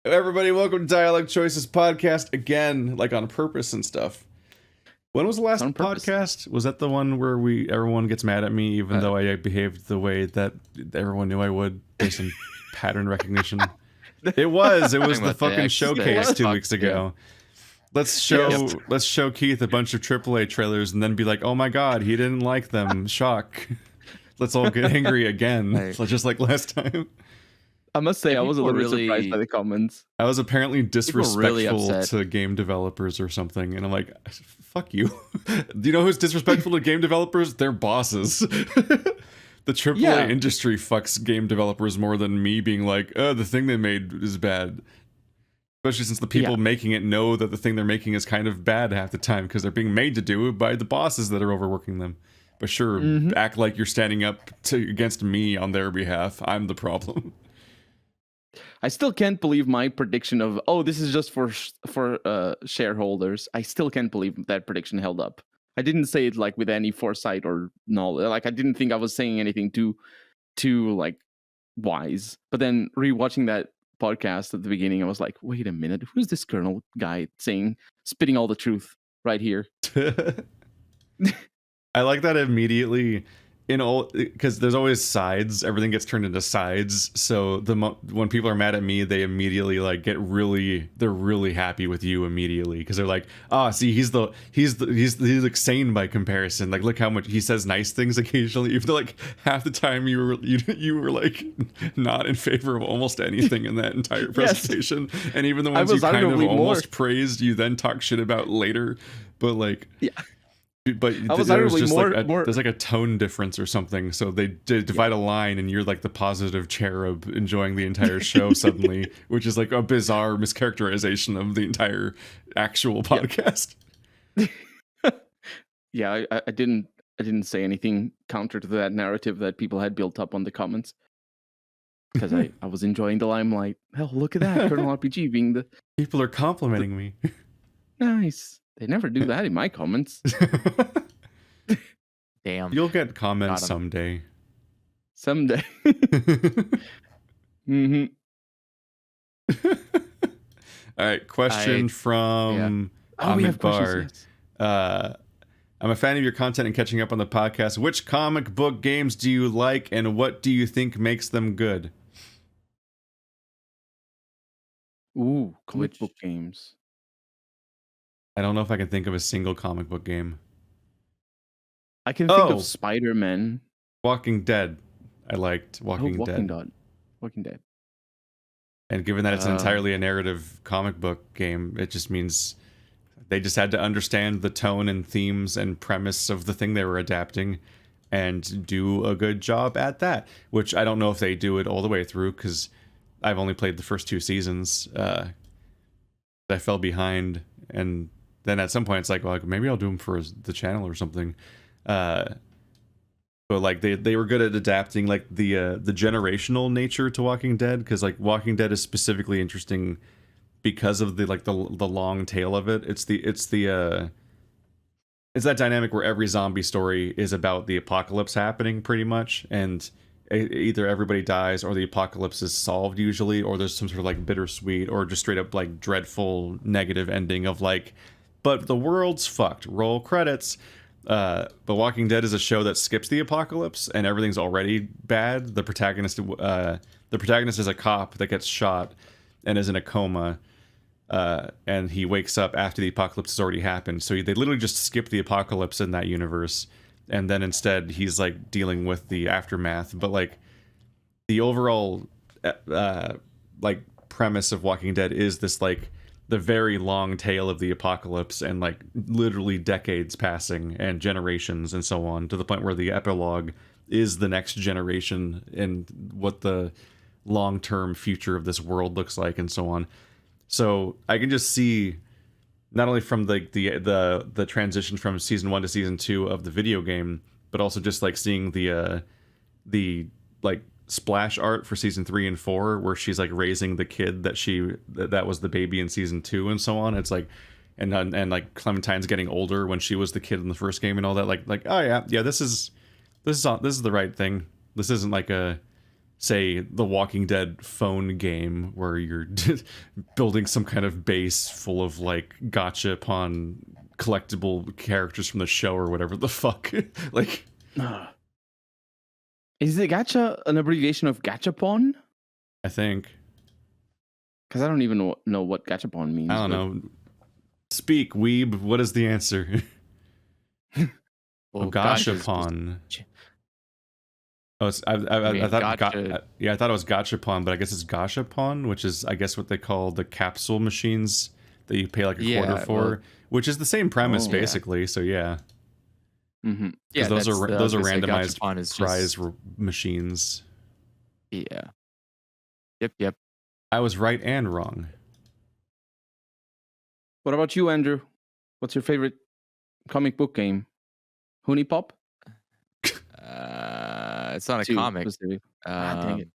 Everybody, welcome to Dialog Choices podcast again, like on purpose and stuff. When was the last podcast? Was that the one where everyone gets mad at me even though I behaved the way that everyone knew I would based on pattern recognition? It was the fucking showcase 2 weeks ago. Yeah. Let's show Keith a bunch of AAA trailers and then be like, oh my god, he didn't like them. Shock. Let's all get angry again, just like last time. I must say, I was a little bit surprised by the comments. I was apparently disrespectful to game developers or something, and I'm like, fuck you. Do you know who's disrespectful to game developers? They're bosses. The AAA industry fucks game developers more than me being like, oh, the thing they made is bad. Especially since the people making it know that the thing they're making is kind of bad half the time because they're being made to do it by the bosses that are overworking them. But sure, act like you're standing up against me on their behalf. I'm the problem. I still can't believe my prediction of, this is just for shareholders. I still can't believe that prediction held up. I didn't say it like with any foresight or knowledge. Like I didn't think I was saying anything too like wise. But then rewatching that podcast at the beginning, I was like, wait a minute, who's this Colonel guy spitting all the truth right here? I like that immediately. Because there's always sides, everything gets turned into sides. So when people are mad at me, they immediately like they're really happy with you immediately because they're like, see, he's like sane by comparison. Like, look how much he says nice things occasionally, even though like half the time you were like not in favor of almost anything in that entire presentation. Yes. And even the ones you kind of almost praised, you then talk shit about later. But like, yeah. But there's just there's like a tone difference or something, so they divide a line and you're like the positive cherub enjoying the entire show suddenly, which is like a bizarre mischaracterization of the entire actual podcast. Yeah, I didn't say anything counter to that narrative that people had built up on the comments because I was enjoying the limelight. Hell, look at that, Colonel RPG being the people are complimenting me. Nice. They never do that in my comments. Damn. You'll get comments someday. Someday. All right, question from Ahmed Bar. Yes. I'm a fan of your content and catching up on the podcast. Which comic book games do you like and what do you think makes them good? Ooh, comic book games. I don't know if I can think of a single comic book game. I can think of Spider-Man. Walking Dead. I liked Walking Dead. Walking Dead. And given that it's entirely a narrative comic book game, it just means they just had to understand the tone and themes and premise of the thing they were adapting and do a good job at that. Which I don't know if they do it all the way through because I've only played the first 2 seasons. I fell behind and then at some point it's like, well, maybe I'll do them for the channel or something. But like they were good at adapting like the generational nature to Walking Dead because like Walking Dead is specifically interesting because of the long tail of it. It's that dynamic where every zombie story is about the apocalypse happening pretty much, and either everybody dies or the apocalypse is solved usually, or there's some sort of like bittersweet or just straight up like dreadful negative ending of like, but the world's fucked. Roll credits. But Walking Dead is a show that skips the apocalypse and everything's already bad. The protagonist is a cop that gets shot and is in a coma, and he wakes up after the apocalypse has already happened. So they literally just skip the apocalypse in that universe, and then instead he's like dealing with the aftermath. But like the overall like premise of Walking Dead is this like the very long tail of the apocalypse and like literally decades passing and generations and so on, to the point where the epilogue is the next generation and what the long-term future of this world looks like and so on. So I can just see not only from the transition from season 1 to season 2 of the video game, but also just like seeing the like splash art for season 3 and 4 where she's like raising the kid that was the baby in season 2 and so on. It's like and like Clementine's getting older when she was the kid in the first game and all that, like oh yeah this is the right thing. This isn't like a say, The Walking Dead phone game where you're building some kind of base full of like gotcha upon collectible characters from the show or whatever the fuck. Like, is the gacha an abbreviation of gachapon? I think. Because I don't even know what gachapon means. I don't know. Speak, weeb. What is the answer? Well, gachapon. Oh, I thought I thought it was gachapon, but I guess it's gachapon, which is I guess what they call the capsule machines that you pay like a quarter for, which is the same premise basically. So yeah, yeah, those are randomized prize just... machines. Yeah. Yep. I was right and wrong. What about you, Andrew? What's your favorite comic book game? Hoonie Pop? It's not a comic. Dang it.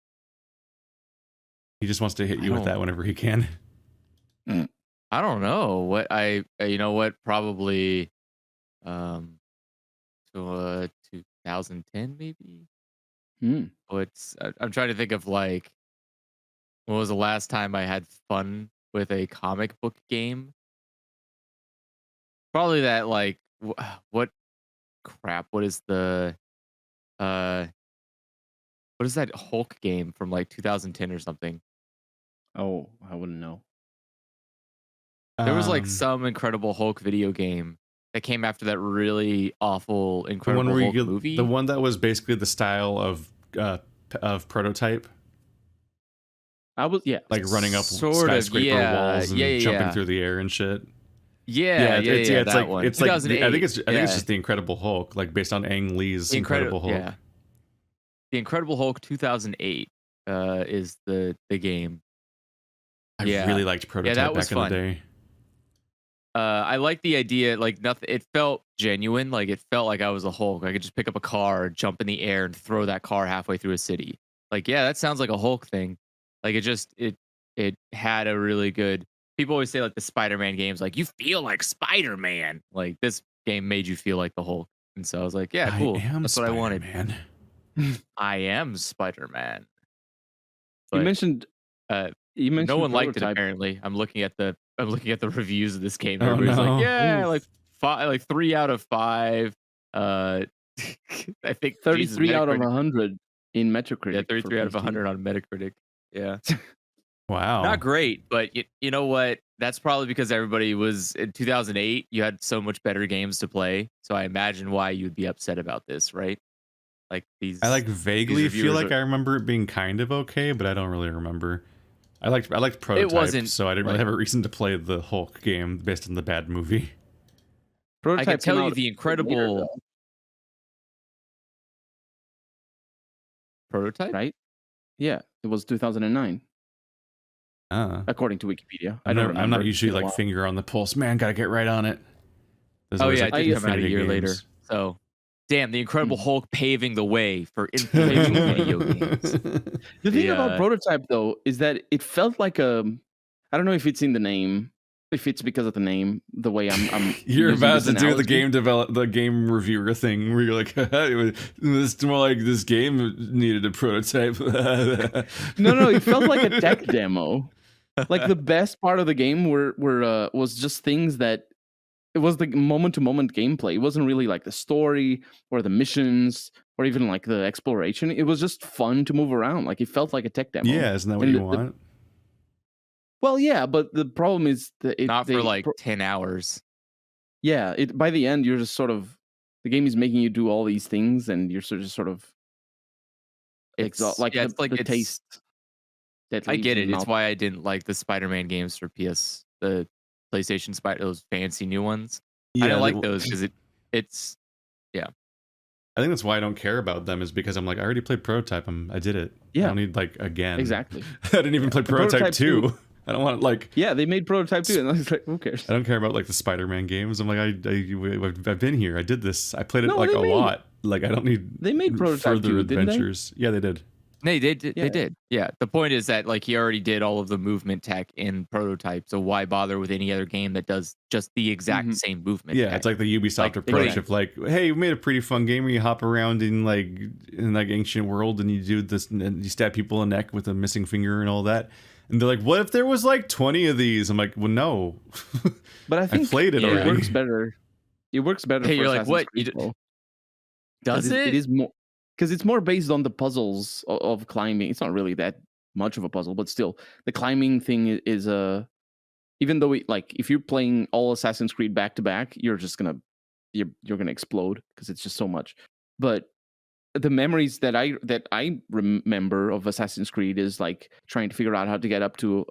He just wants to hit you with that whenever he can. I don't know what you know what, probably 2010 maybe. I'm trying to think of like when was the last time I had fun with a comic book game. Probably that like what is the what is that Hulk game from like 2010 or something? Oh, I wouldn't know. There was like some Incredible Hulk video game that came after that really awful Incredible Hulk movie. The one that was basically the style of Prototype. I was like running up skyscraper walls and jumping through the air and shit. It's that one. It's like I think it's just the Incredible Hulk, like based on Ang Lee's Incredible Hulk. Yeah. The Incredible Hulk 2008 is the game. I really liked Prototype back in the day. I like the idea, like nothing. It felt genuine, like it felt like I was a Hulk. I could just pick up a car, jump in the air, and throw that car halfway through a city. Like, yeah, that sounds like a Hulk thing. Like it had a really good. People always say like the Spider-Man games, like you feel like Spider-Man. Like this game made you feel like the Hulk, and so I was like, yeah, cool. That's what I wanted. I am Spider-Man. But, you mentioned no one liked it apparently. I'm looking at the reviews of this game. Everybody's like, yeah, like 3 out of 5. I think 33 out of 100 in Metacritic. Yeah, 33 out of 100 on Metacritic. Yeah. Wow. Not great, but you know what? That's probably because everybody was in 2008. You had so much better games to play, so I imagine why you'd be upset about this, right? Like these. I like vaguely feel like I remember it being kind of okay, but I don't really remember. I liked Prototype, so I didn't really have a reason to play the Hulk game based on the bad movie. Prototype I can tell you the Incredible Prototype, right? Yeah, it was 2009. According to Wikipedia. I'm not usually like finger on the pulse. Man, gotta get right on it. It did come out a year later. So, damn, the Incredible Hulk paving the way for influential video games. The thing about Prototype, though, is that it felt like I don't know if it's in the name, if it's because of the name, the way I'm You're about to do the game reviewer thing where you're like, it's more like this game needed a prototype. No, it felt like a tech demo. Like the best part of the game was just things that it was the moment-to-moment gameplay. It wasn't really like the story or the missions or even like the exploration. It was just fun to move around. Like it felt like a tech demo. Yeah, isn't that what you want? Well, yeah, but the problem is that not for like 10 hours. Yeah, by the end you're just sort of the game is making you do all these things, and you're sort of exhausted. It's like the taste. I get it. It's why I didn't like the Spider-Man games for the PlayStation those fancy new ones. Yeah, I don't like those because it's yeah. I think that's why I don't care about them, is because I'm like, I already played Prototype. I did it. Yeah. I don't need like again. Exactly. I didn't even play Prototype 2. I don't want like. Yeah, they made Prototype 2, and I was like, who cares? I don't care about like the Spider-Man games. I'm like, I've been here. I did this. I played it a lot. Like I don't need. They made Prototype further 2, adventures. Didn't they? Yeah, they did. They did. Yeah. They did. Yeah. The point is that like he already did all of the movement tech in prototype. So why bother with any other game that does just the exact Mhm. same movement Yeah, tech? it's like the Ubisoft Like approach putting of like, hey, we made a pretty fun game where you hop around in like ancient world and you do this and you stab people in the neck with a missing finger and all that. And they're like, what if there was like 20 of these? I'm like, well, no. But I I think played it Yeah. it already. works better. It works better Hey, for you're like, Assassin's what? Creed though, because Does it it? is more because it's more based on the puzzles of climbing. It's not really that much of a puzzle, but still, the climbing thing is a even though like if you're playing all Assassin's Creed back to back, you're just gonna you're gonna explode because it's just so much. But the memories that I remember of Assassin's Creed is like trying to figure out how to get up to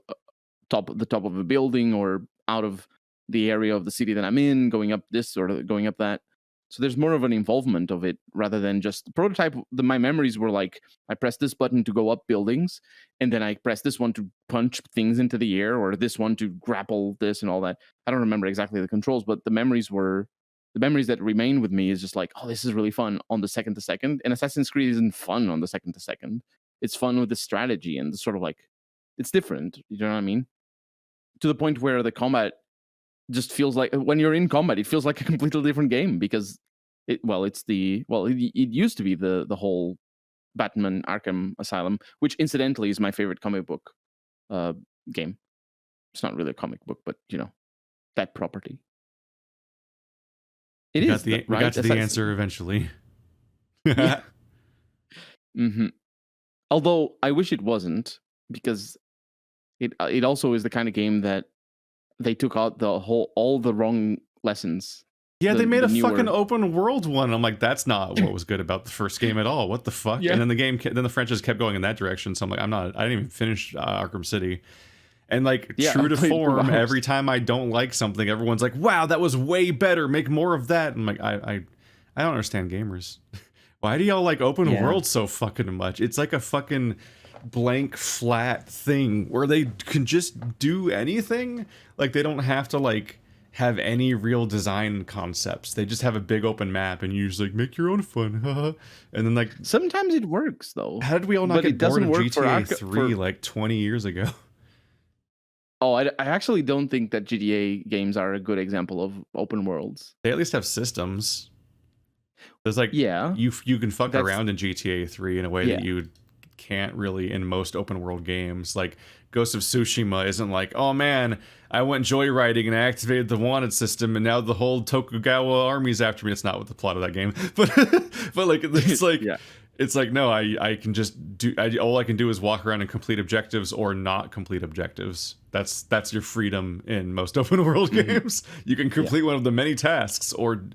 the top of a building or out of the area of the city that I'm in, going up this or going up that. So there's more of an involvement of it rather than just the prototype. My memories were like I press this button to go up buildings, and then I press this one to punch things into the air, or this one to grapple this and all that. I don't remember exactly the controls, but the memories that remain with me is just like, oh, this is really fun on the second to second. And Assassin's Creed isn't fun on the second to second. It's fun with the strategy and the sort of like it's different. You know what I mean? To the point where the combat just feels like when you're in combat, it feels like a completely different game because it used to be the whole Batman Arkham Asylum, which incidentally is my favorite comic book uh, game. It's not really a comic book, but you know that property. It is We right. got to the answer eventually. Yeah. hmm Although I wish it wasn't because it also is the kind of game that they took out all the wrong lessons. Yeah, they made the a fucking newer open world one. I'm like, that's not what was good about the first game at all. What the fuck? Yeah. And then then the franchise kept going in that direction. So I'm like, I didn't even finish Arkham City. And like, Yeah, true I to played 2 form, hours. every time I don't like something, everyone's like, wow, that was way better. Make more of that. I'm like, I don't understand gamers. Why do y'all like open Yeah. world so fucking much? It's like a fucking blank flat thing where they can just do anything. Like they don't have to like have any real design concepts. They just have a big open map and you just like make your own fun. And then like Sometimes it works though. how did we all not But get it bored doesn't of work for GTA 3 like 20 years ago? Oh, I actually don't think that GTA games are a good example of open worlds. They at least have systems. There's like Yeah. you can fuck That's- around in GTA 3 in a way Yeah. that you can't really in most open world games. Like Ghost of Tsushima isn't like, oh man, I went joyriding and I activated the wanted system and now the whole Tokugawa army's after me. It's not what the plot of that game, but like it's like Yeah. it's like no, I can just do all I can do is walk around and complete objectives or not complete objectives. That's your freedom in most open world games. You can complete one of the many tasks or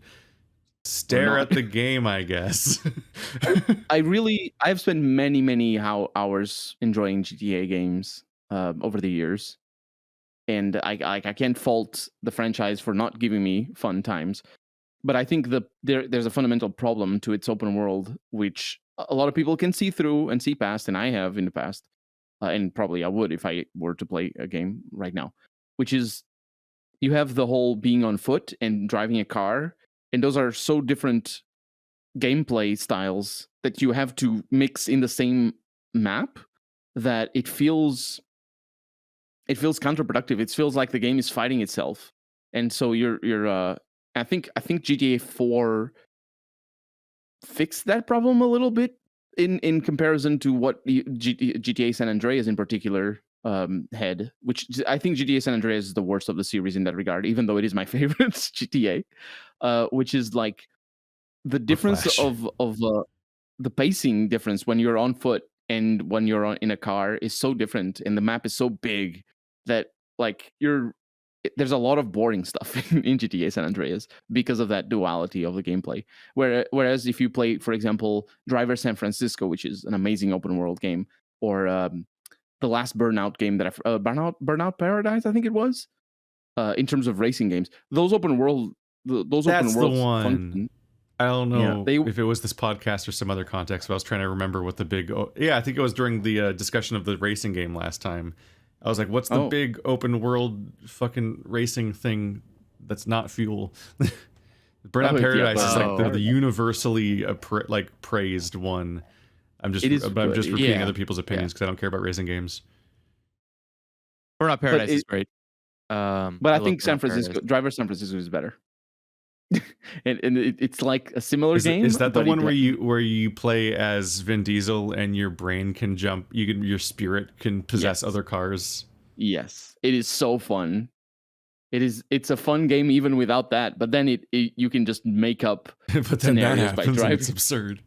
stare at the game, I guess. I've spent many hours enjoying GTA games over the years, and I can't fault the franchise for not giving me fun times. But I think there's a fundamental problem to its open world, which a lot of people can see through and see past, and I have in the past, and probably I would if I were to play a game right now, which is you have the whole being on foot and driving a car, and those are so different gameplay styles that you have to mix in the same map that it feels counterproductive. It feels like the game is fighting itself. And so I think GTA 4 fixed that problem a little bit in comparison to what GTA San Andreas in particular had, which I think GTA San Andreas is the worst of the series in that regard, even though it is my favorite GTA, which is like the difference Whiplash. of the pacing difference when you're on foot and when you're in a car is so different, and the map is so big that like there's a lot of boring stuff in GTA San Andreas because of that duality of the gameplay. Whereas if you play, for example, Driver San Francisco, which is an amazing open world game, or the last Burnout game that Burnout Paradise, I think it was, in terms of racing games, those open worlds That's the one. function. I don't know Yeah, if it was this podcast or some other context, but I was trying to remember what the big... yeah, I think it was during the discussion of the racing game last time. I was like, what's the big open world fucking racing thing that's not fuel? Burnout Paradise is like the universally praised one. It is but I'm good. just repeating Yeah. other people's opinions because I don't care about racing games. Burnout but Paradise is great. but I I love think San Burnout Paradise. Francisco, Driver San Francisco is better. And it's like a similar game, Is that the but one where you play as Vin Diesel and your brain can jump? Your spirit can possess Yes. other cars. Yes, it is so fun. It's a fun game even without that. But then you can just make up But then that scenarios by happens and driving. it's absurd.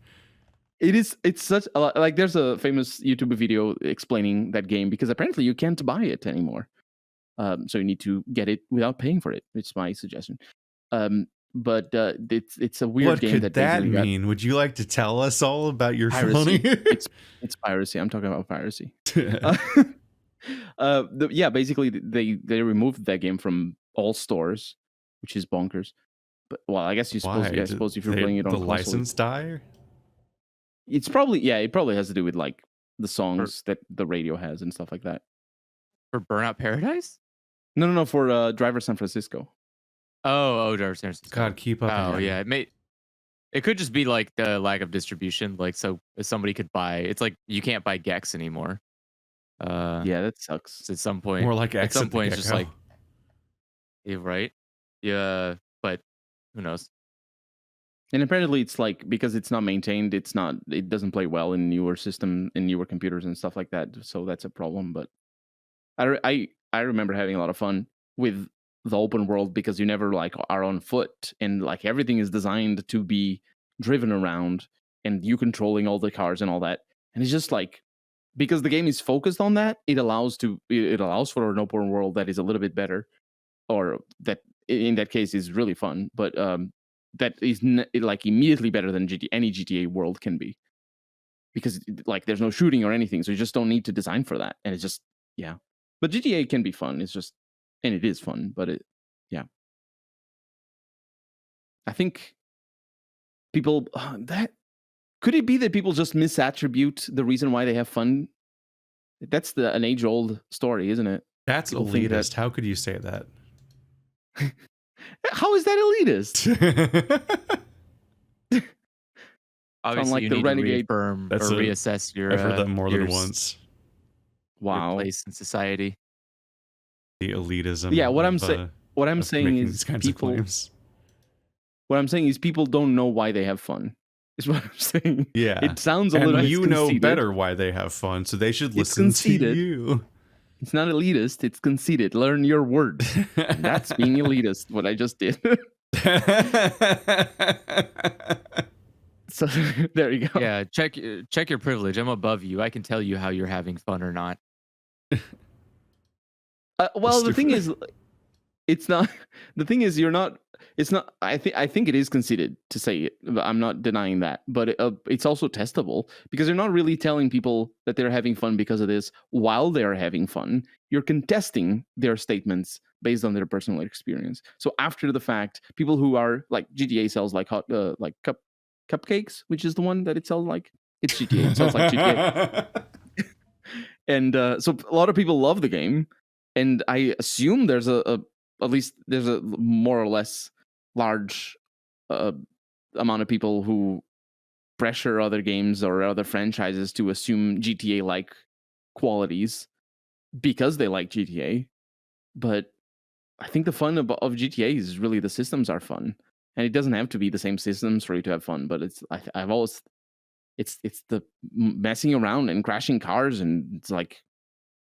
It's such a like there's a famous YouTube video explaining that game because apparently you can't buy it anymore. So you need to get it without paying for it. It's my suggestion. But it's a weird What game could that that basically got mean? Would you like to tell us all about your piracy. funny? It's piracy. I'm talking about piracy. Basically they removed that game from all stores, which is bonkers. But well, I guess Why? I suppose if you're playing it on the console, license die? it's probably it probably has to do with like the For, songs that the radio has and stuff like that. for Burnout Paradise? No, for Driver San Francisco. Oh, Driver San Francisco. God, keep up. Oh, man. yeah. It could just be like the lack of distribution. Like, so if somebody could buy, it's like you can't buy Gex anymore. Yeah, that sucks. So at some point, More like at some Exit the point, it's just Gecko. like, yeah, right? Yeah, but who knows? And apparently it's like because it's not maintained, it doesn't play well in newer computers and stuff like that. So that's a problem. But I remember having a lot of fun with the open world because you never like are on foot and like everything is designed to be driven around and you controlling all the cars and all that. And it's just like because the game is focused on that, it allows for an open world that is a little bit better, or that in that case is really fun. But that is like immediately better than any GTA world can be because like there's no shooting or anything, so you just don't need to design for that. And it's just but GTA can be fun. It's just and it is fun, but I think people that could it be that people just misattribute the reason why they have fun? That's an age-old story, isn't it? That's People think elitist. How could you say that? How is that elitist? Obviously, like you the need renegade. to reaffirm or reassess your. I've heard that more your than once. Your Wow. place in society. The elitism. Yeah, what of, I'm saying. What I'm of saying making is these kinds of people. claims. What I'm saying is people don't know why they have fun. Is what I'm saying. Yeah, It sounds a and little. you know better why they have fun, so they should listen to conceited. you. It's not elitist. It's conceited. Learn your words. And that's being elitist. What I just did. So there you go. Yeah, check your privilege. I'm above you. I can tell you how you're having fun or not. Well, the thing is, it's not. The thing is, you're not. It's not. I think it is conceited to say it. I'm not denying that, but it's also testable because you're not really telling people that they're having fun because of this while they're having fun. You're contesting their statements based on their personal experience. So after the fact, people who are like GTA sells like hot like cupcakes, which is the one that it sells like. It's GTA. It sells like GTA. And so a lot of people love the game, and I assume there's at least there's a more or less large amount of people who pressure other games or other franchises to assume GTA like qualities because they like GTA. But I think the fun of GTA is really the systems are fun, and it doesn't have to be the same systems for you to have fun. But I've always it's the messing around and crashing cars, and it's like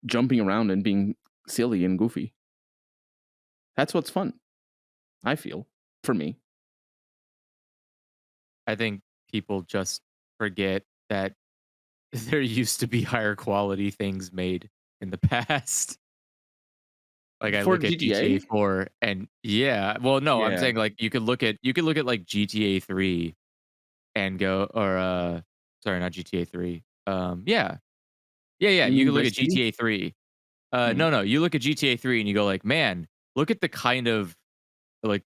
jumping around and being silly and goofy. That's what's fun, I feel, for me. I think people just forget that there used to be higher quality things made in the past. Like I For look at GTA GTA? 4 and well no, I'm Yeah. saying like you could look at like GTA 3 and go or sorry, not GTA 3. Yeah. You You mean can look at Vice City? GTA 3. Hmm. No, you look at GTA 3 and you go like, "Man, look at the kind of like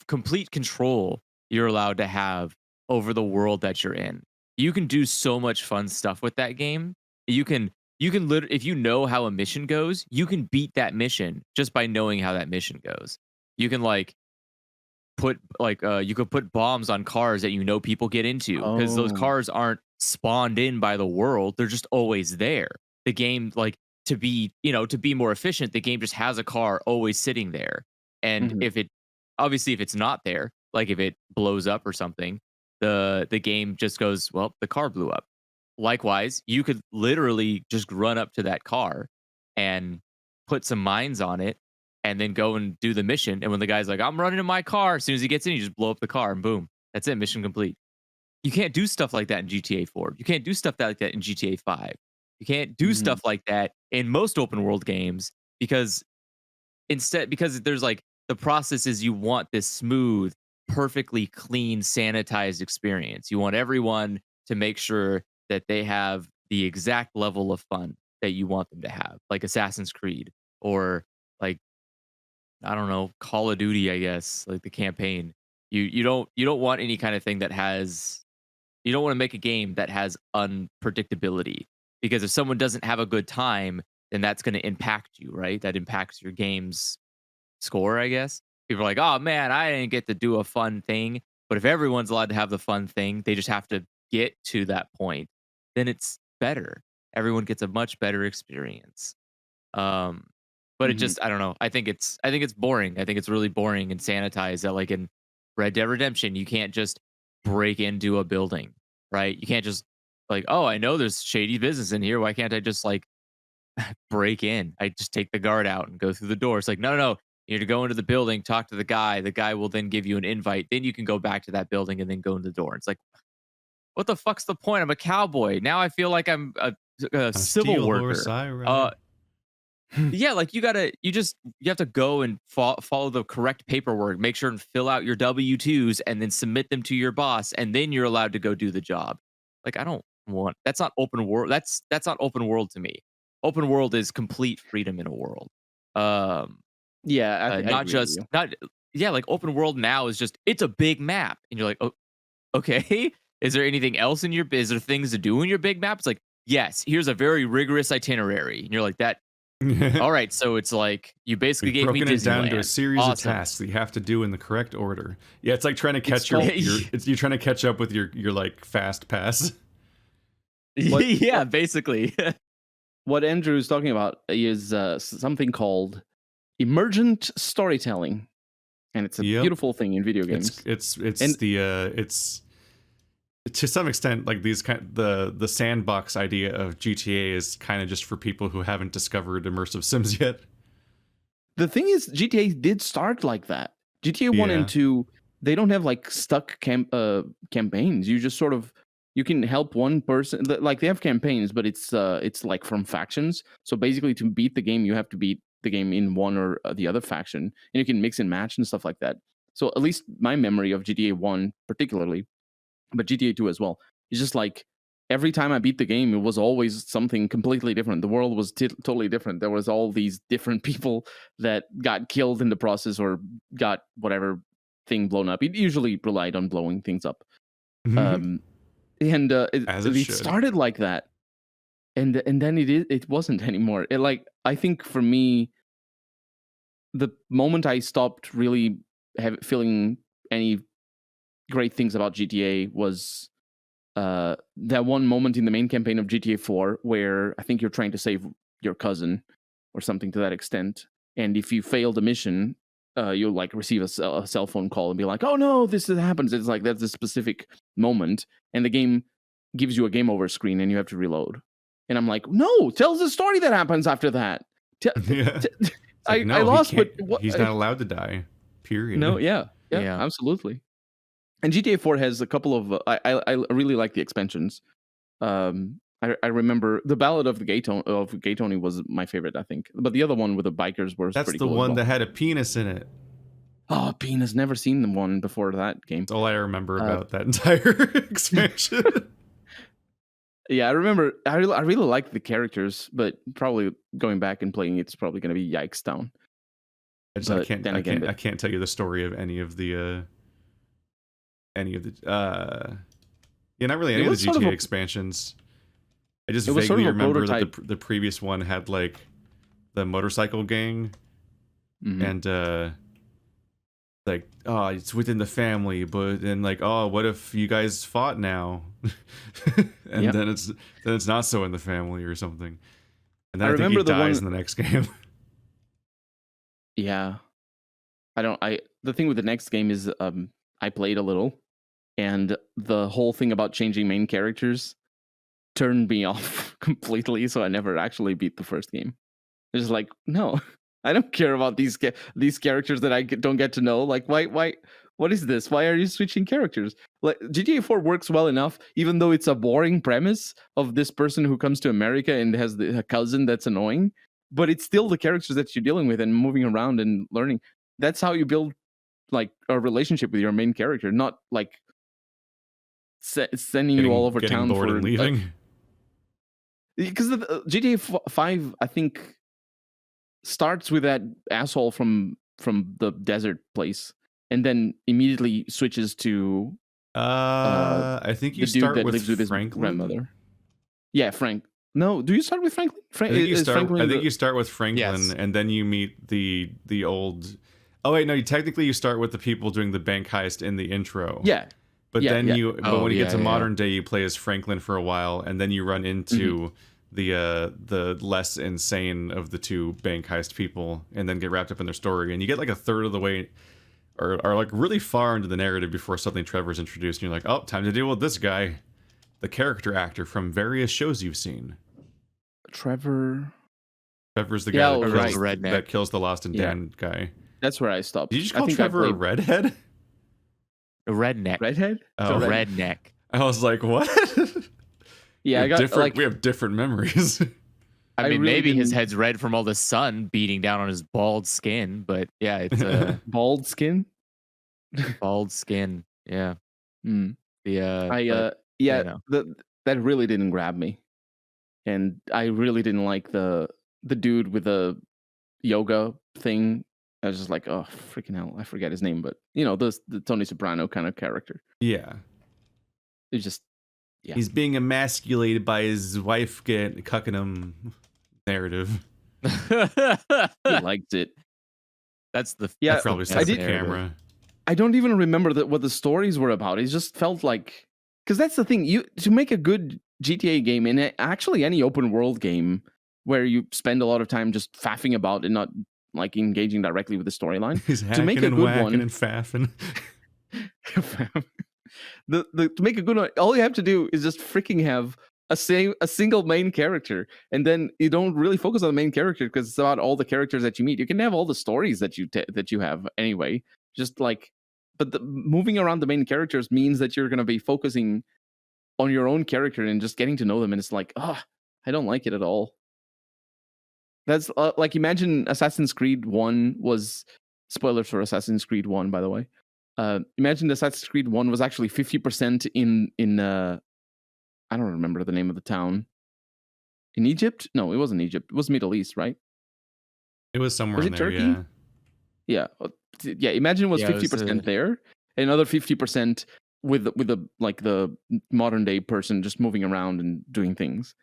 complete control you're allowed to have over the world that you're in. You can do so much fun stuff with that game. You can literally, if you know how a mission goes, you can beat that mission just by knowing how that mission goes. You can like put like you could put bombs on cars that you know people get into because those Oh. cars aren't spawned in by the world. They're just always there. The game, like, to be, to be more efficient, the game just has a car always sitting there. And Mhm. if it obviously if it's not there, like if it blows up or something, the game just goes, well, the car blew up. Likewise, you could literally just run up to that car and put some mines on it and then go and do the mission. And when the guy's like, I'm running in my car, as soon as he gets in, you just blow up the car and boom, that's it, mission complete. You can't do stuff like that in GTA 4. You can't do stuff like that in GTA 5. You can't do Mhm. stuff like that in most open world games because because there's like the process is you want this smooth, perfectly clean, sanitized experience. You want everyone to make sure that they have the exact level of fun that you want them to have, like Assassin's Creed or like I don't know, Call of Duty, I guess, like the campaign. You don't want any kind of thing that has you don't want to make a game that has unpredictability because if someone doesn't have a good time, then that's going to impact you, right? That impacts your game's score, I guess. People are like, "Oh man, I didn't get to do a fun thing." But if everyone's allowed to have the fun thing, they just have to get to that point, then it's better. Everyone gets a much better experience. Um, but it Mhm. just I don't know. I think it's boring. I think it's really boring and sanitized that like in Red Dead Redemption, you can't just break into a building, right? You can't just like, oh, I know there's shady business in here. Why can't I just like break in? I just take the guard out and go through the door. It's like, no, no, no. You need to go into the building, talk to the guy. The guy will then give you an invite. Then you can go back to that building and then go in the door. It's like, what the fuck's the point? I'm a cowboy. Now I feel like I'm a A civil steel horse worker. I Uh, ride. yeah, like you have to go and follow the correct paperwork, make sure and fill out your W-2s and then submit them to your boss and then you're allowed to go do the job. Like I don't want that's not open world. That's not open world to me. Open world is complete freedom in a world. Um Yeah, I not agree with just you. not yeah, like open world now is just it's a big map and you're like, "Oh, okay. Is there anything else in your is there things to do in your big map?" It's like, "Yes, here's a very rigorous itinerary." And you're like, "That all right, so it's like you basically We've gave me broken it down into a Disneyland. series of Awesome. tasks that you have to do in the correct order. Yeah, it's like trying to It's catch called you're trying to catch up with your like fast pass. what Yeah, what basically. what Andrew is talking about is something called emergent storytelling, and it's a Yep. beautiful thing in video games. It's And the it's to some extent like these kind the sandbox idea of GTA is kind of just for people who haven't discovered immersive sims yet. the thing is, GTA did start like that. GTA 1 and Yeah. 2, they don't have like stuck campaigns. You just sort of you can help one person. Like they have campaigns, but it's like from factions. So basically, to beat the game, you have to beat the game in one or the other faction, and you can mix and match and stuff like that. So at least my memory of GTA 1, particularly, but GTA 2 as well. It's just like every time I beat the game, it was always something completely different. The world was totally different. There was all these different people that got killed in the process or got whatever thing blown up. It usually relied on blowing things up. Um, and As it it should. started like that, and then it wasn't anymore. It like I think for me, the moment I stopped really feeling any great things about GTA was that one moment in the main campaign of GTA 4 where I think you're trying to save your cousin or something to that extent, and if you fail the mission, you'll like receive a cell phone call and be like, "Oh no, this happens." It's like that's a specific moment, and the game gives you a game over screen, and you have to reload. And I'm like, "No, tell us the story that happens after that." T- Yeah. t- It's like I no, he lost, can't but what? he's not allowed to die. No, Period. yeah, yeah, Yeah. absolutely. And GTA 4 has a couple of. I really like the expansions. I remember the Ballad of the Gay Tony was my favorite, I think. But the other one with the bikers was That's pretty the cool as one well. that had a penis in it. Oh, Bean has never seen the one before that game. That's all I remember Uh, about that entire expansion. yeah, I remember. I really like the characters, but probably going back and playing it's probably going to be Yikes Town. I But then again, I can't tell you the story of any of the yeah, not really it any of the was sort of GTA a expansions. I just it was sort vaguely of a remember that prototype. the previous one had like the motorcycle gang Mhm. and like, oh, it's within the family, but then like, oh, what if you guys fought now? And Yep. then it's not so in the family or something. And I then I think he remember the dies one. in the next game. Yeah. I don't. I The thing with the next game is, I played a little, and the whole thing about changing main characters turned me off completely. So I never actually beat the first game. It's just like, no, I don't care about these characters that don't get to know. Like, why, what is this? Why are you switching characters? Like, GTA 4 works well enough, even though it's a boring premise of this person who comes to America and has a cousin that's annoying. But it's still the characters that you're dealing with and moving around and learning. That's how you build like a relationship with your main character, not like sending you all over Getting town bored for and leaving. because GTA 5, I think, starts with that asshole from the desert place, and then immediately switches to I think you the dude start that with lives with his Franklin. grandmother. Yeah, Frank. No, do you start with Franklin? Is Franklin I in think the? you start with Franklin, Yes. and then you meet the old. Oh wait, no. Technically, you start with the people doing the bank heist in the intro. Yeah, But yeah, then yeah. but Oh, when you get yeah, to yeah, yeah. modern day, you play as Franklin for a while, and then you run Mhm. into the less insane of the two bank heist people, and then get wrapped up in their story. And you get like a third of the way, or like really far into the narrative before something Trevor's introduced, and you're like, oh, time to deal with this guy, the character actor from various shows you've seen. Trevor. Trevor's the guy Yeah, that oh, Trevor's right. a redneck. kills the Lost and Yeah, Dan guy. that's where I Did you stopped. just I call think I Trevor a played redhead? A redneck. redhead. It's a A Oh, redneck. redneck. I was like, what? Yeah, I got We like have different memories. I I mean, really maybe his didn't head's red from all the sun beating down on his bald skin, but yeah, it's a bald skin. bald skin. Yeah. Mm. I But Yeah, you know. that really didn't grab me, and I really didn't like the dude with the yoga thing. I was just like, oh freaking hell, I forget his name, but the Tony Soprano kind of character. Yeah. It's just yeah, He's being emasculated by his wife cucking him narrative. he liked it. That's the Yeah, Probably I set up that's the did. narrative. camera. I don't even remember what the stories were about. It just felt like because that's the thing. You to make a good GTA game and actually any open world game where you spend a lot of time just faffing about and not like engaging directly with the storyline. He's To make hacking a and good whacking one, and faffing. to make a good one, all you have to do is just freaking have a single main character, and then you don't really focus on the main character because it's about all the characters that you meet. You can have all the stories that you have anyway, just like, but moving around the main characters means that you're going to be focusing on your own character and just getting to know them, and it's like, I don't like it at all. That's like, imagine Assassin's Creed 1 was, spoilers for Assassin's Creed 1, by the way. Imagine Assassin's Creed 1 was actually 50% in I don't remember the name of the town. In Egypt? No, it wasn't Egypt. It was Middle East, right? It was somewhere Was in it there, Turkey? yeah. Yeah. Yeah, imagine it was Yeah, it was 50% there, and another 50% with the modern day person just moving around and doing things.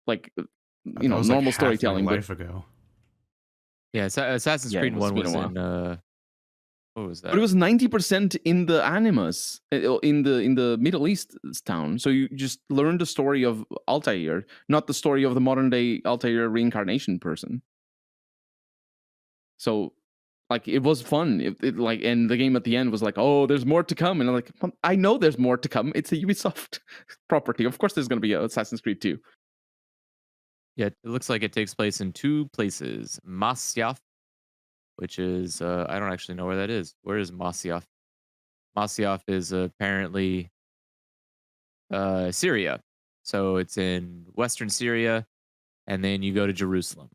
Like That was like normal half my storytelling, but life ago. yeah, Assassin's yeah, Creed it's 1 been a was while. in what was But it that? was 90% in the animus in the Middle East town. So you just learn the story of Altair, not the story of the modern day Altair reincarnation person. So like it was fun. Like, and the game at the end was like, oh, there's more to come, and I'm like, I know there's more to come. It's a Ubisoft property. Of course, there's going to be a Assassin's Creed 2. Yeah, it looks like it takes place in two places. Masyaf, which is I don't actually know where that is. Where is Masyaf? Masyaf is apparently Syria. So it's in western Syria, and then you go to Jerusalem.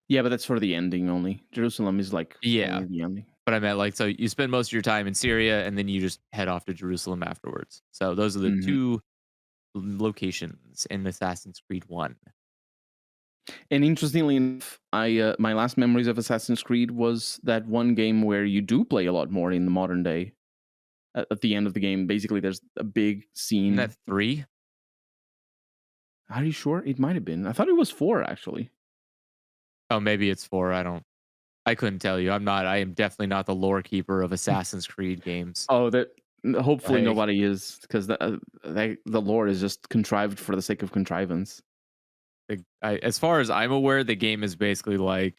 Yeah, but that's for the ending only. Jerusalem is like Yeah. only the ending. But I meant like, so you spend most of your time in Syria and then you just head off to Jerusalem afterwards. So those are the Mhm. two locations in Assassin's Creed 1. And interestingly enough, I my last memories of Assassin's Creed was that one game where you do play a lot more in the modern day. At the end of the game, basically, there's a big Isn't scene. that 3? Are you sure? It might have been. I thought it was 4 actually. Oh, maybe it's 4. I couldn't tell you. I am definitely not the lore keeper of Assassin's Creed games. Oh, that hopefully Like, nobody is, because the lore is just contrived for the sake of contrivance. as far as I'm aware, the game is basically like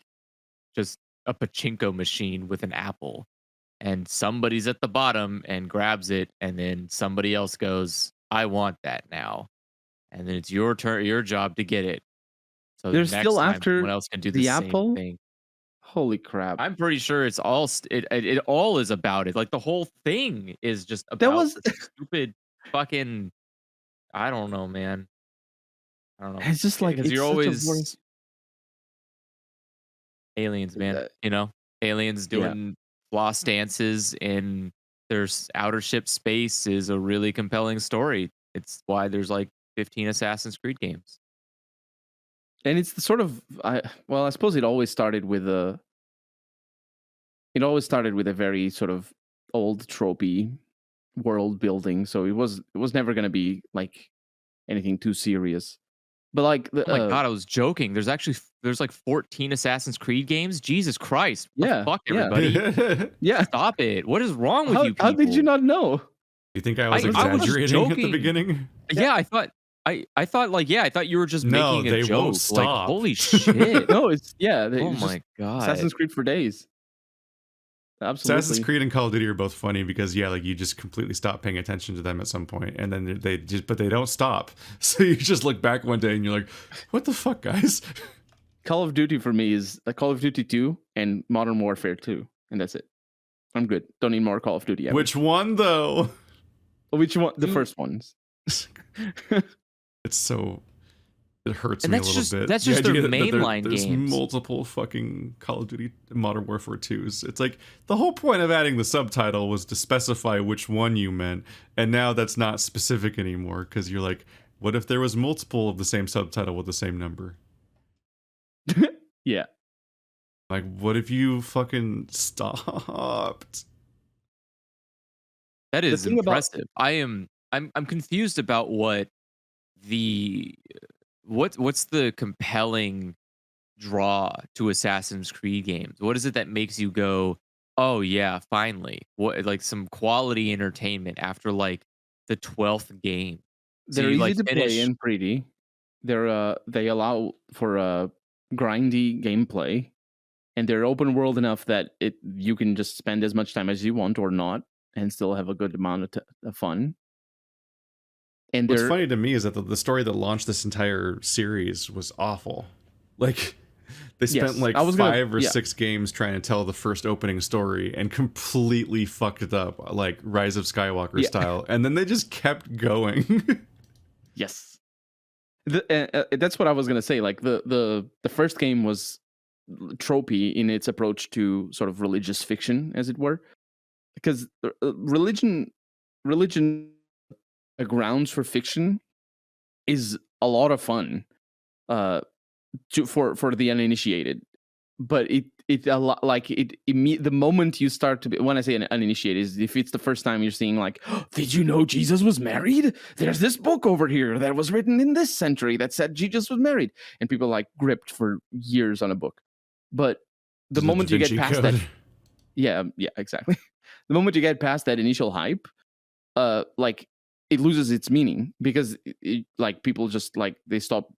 just a pachinko machine with an apple, and somebody's at the bottom and grabs it, and then somebody else goes, "I want that now," and then it's your turn, your job to get it. So They're next still time, someone after else can do the the same apple. thing. Holy crap! I'm pretty sure it's all it all is about it. Like the whole thing is just That about was. the stupid fucking. I don't know, man. I don't know It's just like because it's you're such a boring. always aliens, man. Uh, You know, aliens yeah, doing floss dances in there's outer ship space is a really compelling story. It's why there's like 15 Assassin's Creed games. and it's the sort of well, I suppose it always started with a very sort of old tropey world building, so it was never going to be like anything too serious. But like the Oh my god, I was joking. There's like 14 Assassin's Creed games. Jesus Christ. What the yeah, fuck, yeah, everybody? You yeah. Stop it. What is wrong with you How did you people? not know? think I was I was just exaggerating at the joking. beginning? Yeah, I thought like I thought you were just No, making a they won't joke. Like, stop. holy shit. No, it's yeah. Oh It's just my god. Assassin's Creed for days. Assassin's Absolutely. Creed and Call of Duty are both funny because yeah, like you just completely stop paying attention to them at some point, and then but they don't stop. So you just look back one day and you're like, "What the fuck, guys?" Call of Duty for me is Call of Duty 2 and Modern Warfare 2, and that's it. I'm good. Don't need more Call of Duty ever. Which one though? Which one? The Dude. first ones. It's so it hurts And me a little bit. that's The just their idea that mainline there's games. multiple fucking Call of Duty Modern Warfare 2s. It's like the whole point of adding the subtitle was to specify which one you meant, and now that's not specific anymore because you're like, what if there was multiple of the same subtitle with the same number? Yeah. Like, what if you fucking stopped? That The is thing about impressive. I'm confused about the what's the compelling draw to Assassin's Creed games? What is it that makes you go, "Oh yeah, finally." What like some quality entertainment after like the 12th game. So they're you easy like to play finish and pretty. They allow for grindy gameplay, and they're open world enough that you can just spend as much time as you want or not and still have a good amount of fun. And What's they're funny to me is that the story that launched this entire series was awful. Like, they spent yes, like I was gonna 5 or yeah. 6 games trying to tell the first opening story and completely fucked it up, like Rise of Skywalker Yeah. style. And then they just kept going. Yes. That's what I was gonna say. Like the first game was tropey in its approach to sort of religious fiction, as it were, because religion grounds for fiction is a lot of fun uh for the uninitiated, but it a lot like the moment you start to be, when I say uninitiated, is if it's the first time you're seeing like, "Oh, did you know Jesus was married? There's this book over here that was written in this century that said Jesus was married," and people like gripped for years on a book. But the The Da moment you get Vinci past Code. that, yeah, exactly. The moment you get past that initial hype, like it loses its meaning because like people just like they stop.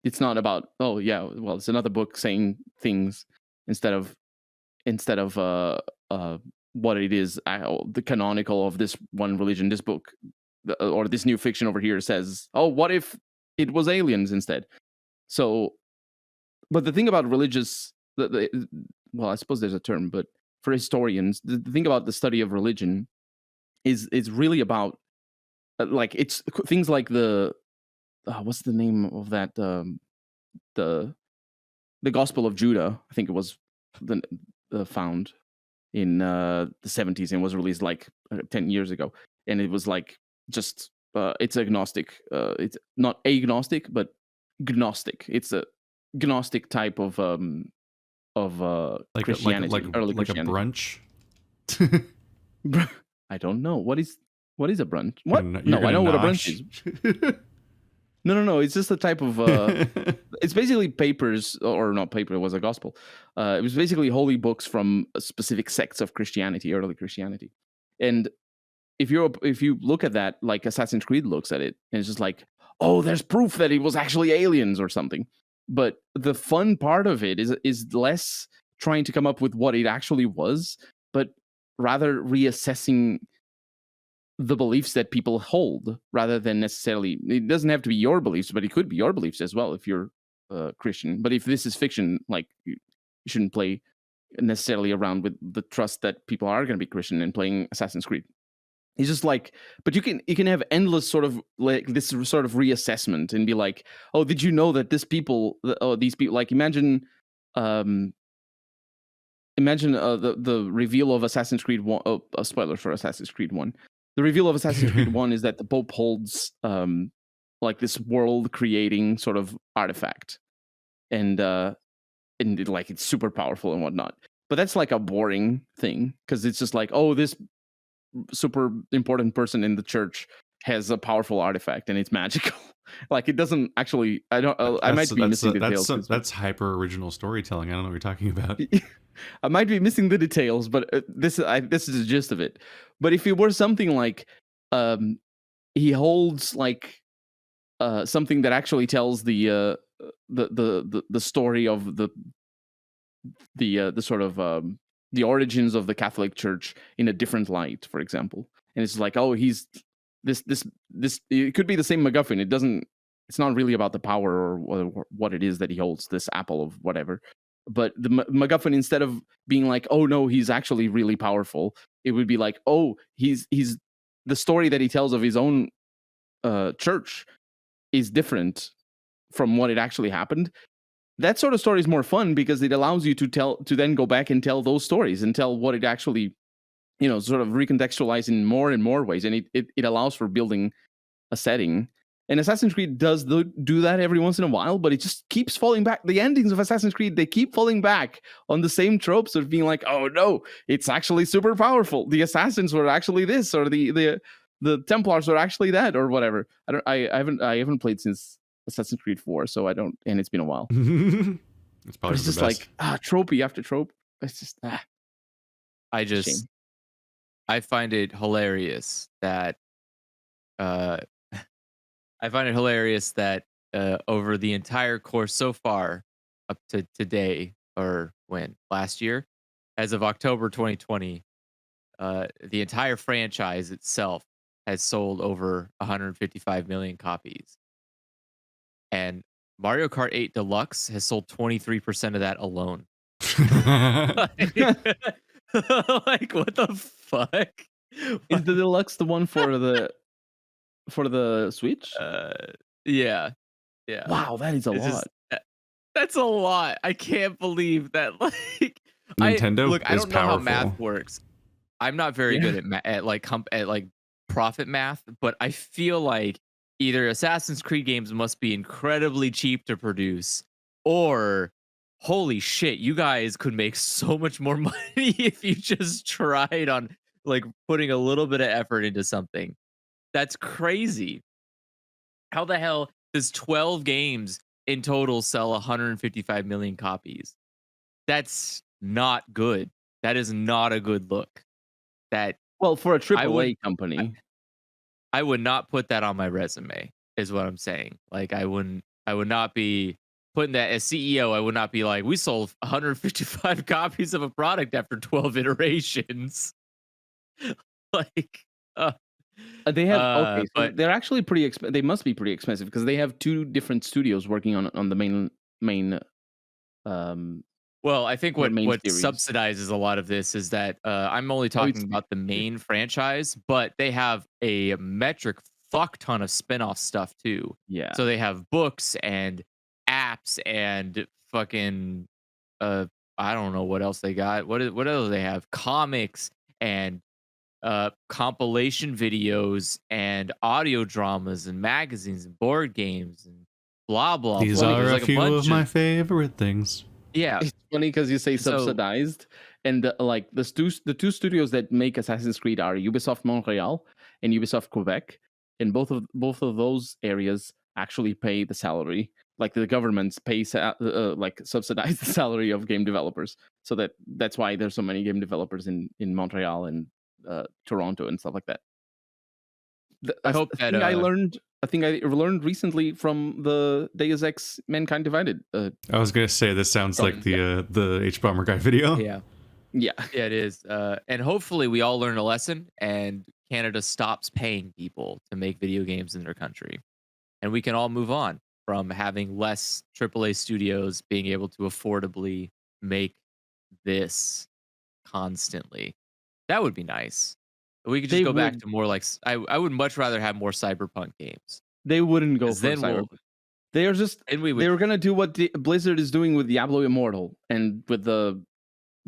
It's not about, oh yeah, well, it's another book saying things instead of uh what it is, the canonical of this one religion. This book or this new fiction over here says, oh, what if it was aliens instead? So, but the thing about religious, well, I suppose there's a term, but for historians, the thing about the study of religion is really about like it's things like the what's the name of that the Gospel of Judah. I think it was the found in the 70s and was released like 10 years ago, and it was like just it's agnostic. It's not agnostic, but gnostic. It's a gnostic type of like a, Christianity, early like a Christianity. brunch. I don't know what is a brunch. You're What? gonna, you're No, I gonna know what a brunch nosh. is. No. It's just a type of. It's basically papers, or not paper. It was a gospel. It was basically holy books from specific sects of Christianity, early Christianity. And if you look at that, like Assassin's Creed looks at it, and it's just like, oh, there's proof that it was actually aliens or something. But the fun part of it is less trying to come up with what it actually was, but rather reassessing the beliefs that people hold, rather than necessarily, it doesn't have to be your beliefs, but it could be your beliefs as well if you're Christian. But if this is fiction, like you shouldn't play necessarily around with the trust that people are going to be Christian and playing Assassin's Creed. It's just like, but you can have endless sort of like this sort of reassessment and be like, oh, did you know that these people, like imagine the reveal of Assassin's Creed 1. Oh, a spoiler for Assassin's Creed 1. The reveal of Assassin's Creed 1 is that the Pope holds like this world creating sort of artifact, and like it's super powerful and whatnot. But that's like a boring thing, because it's just like, oh, this super important person in the church has a powerful artifact and it's magical. Like, it doesn't actually. I don't. I might be missing details. That's hyper original storytelling. I don't know what you're talking about. I might be missing the details, but this is the gist of it. But if it were something like, he holds like something that actually tells the story of the sort of the origins of the Catholic Church in a different light, for example, and it's like, oh, he's this. It could be the same MacGuffin. It doesn't. It's not really about the power or what it is that he holds, this apple of whatever. But the MacGuffin, instead of being like, oh no, he's actually really powerful, it would be like, oh, he's the story that he tells of his own church is different from what it actually happened. That sort of story is more fun because it allows you to then go back and tell those stories and tell what it actually, sort of recontextualize in more and more ways. And it allows for building a setting. And Assassin's Creed does do that every once in a while, but it just keeps falling back. The endings of Assassin's Creed, they keep falling back on the same tropes of being like, oh no, it's actually super powerful. The assassins were actually this, or the Templars were actually that, or whatever. I haven't played since Assassin's Creed 4, so I don't, and it's been a while. It's probably it's just like trope after trope. It's just shame. I find it hilarious that over the entire course so far up to today, or last year, as of October 2020, the entire franchise itself has sold over 155 million copies. And Mario Kart 8 Deluxe has sold 23% of that alone. Like, what the fuck? Is the Deluxe the one for the Switch? Yeah. Wow, that is a lot. That's a lot. I can't believe that. Like, Nintendo I don't know powerful. how math works. I'm not very good at profit math, but I feel like either Assassin's Creed games must be incredibly cheap to produce, or holy shit, you guys could make so much more money if you just tried on like putting a little bit of effort into something. That's crazy. How the hell does 12 games in total sell 155 million copies? That's not good. That is not a good look. Well, for a AAA company, I would not put that on my resume, is what I'm saying. Like, I would not be putting that as CEO. I would not be like, we sold 155 copies of a product after 12 iterations. Like, they have but they're actually pretty expensive. They must be pretty expensive because they have two different studios working on the main. Well, I think what subsidizes a lot of this is that I'm only talking about the main franchise, but they have a metric fuck ton of spin-off stuff too. Yeah. So they have books and apps and fucking I don't know what else they got. What else do they have? Comics and compilation videos and audio dramas and magazines and board games and blah blah. These blah. are a few of my favorite things. Yeah, it's funny because you say subsidized, and the two studios that make Assassin's Creed are Ubisoft Montreal and Ubisoft Quebec, and both of those areas actually pay the salary, like the governments pay like subsidize the salary of game developers. So that's why there's so many game developers in Montreal and Toronto and stuff like that. I A hope that thing I learned recently from the Deus Ex Mankind Divided. I was gonna say this sounds like yeah. the H Bomber guy video. yeah. Yeah. Yeah, it is. And hopefully we all learn a lesson and Canada stops paying people to make video games in their country. And we can all move on from having less AAA studios being able to affordably make this constantly. That would be nice. We could just They go back would to more like I would much rather have more cyberpunk games. they wouldn't go 'Cause for then Cyberpunk. we'll They are just and we they would were gonna do what Blizzard is doing with Diablo Immortal and with the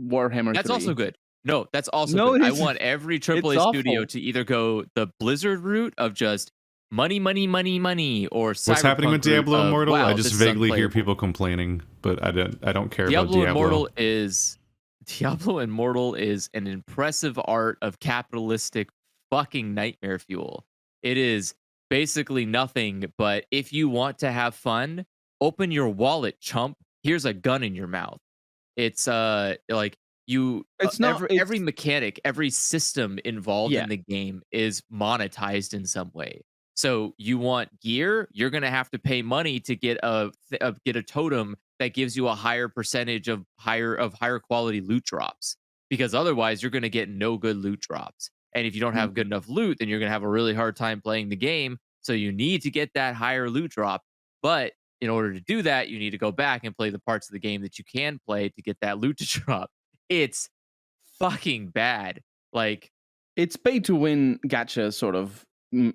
Warhammer That's 3. also good. No, that's also No, good. I it's want every it's AAA studio awful. to either go the Blizzard route of just money, money, money, money, or What's happening with Cyberpunk route Diablo of, Immortal? I wow, just this is vaguely hear unplayable. people complaining, but I don't care about Diablo Diablo. Immortal is an impressive art of capitalistic fucking nightmare fuel. It is basically nothing but if you want to have fun, open your wallet, chump. Here's a gun in your mouth. It's like you It's not every it's mechanic, every system involved yeah. in the game is monetized in some way. So you want gear, you're going to have to pay money to get get a totem that gives you a higher percentage of higher quality loot drops because otherwise you're going to get no good loot drops. And if you don't have Mhm. good enough loot, then you're going to have a really hard time playing the game. So you need to get that higher loot drop. But in order to do that, you need to go back and play the parts of the game that you can play to get that loot to drop. It's fucking bad. Like, It's pay to win gacha sort of yeah,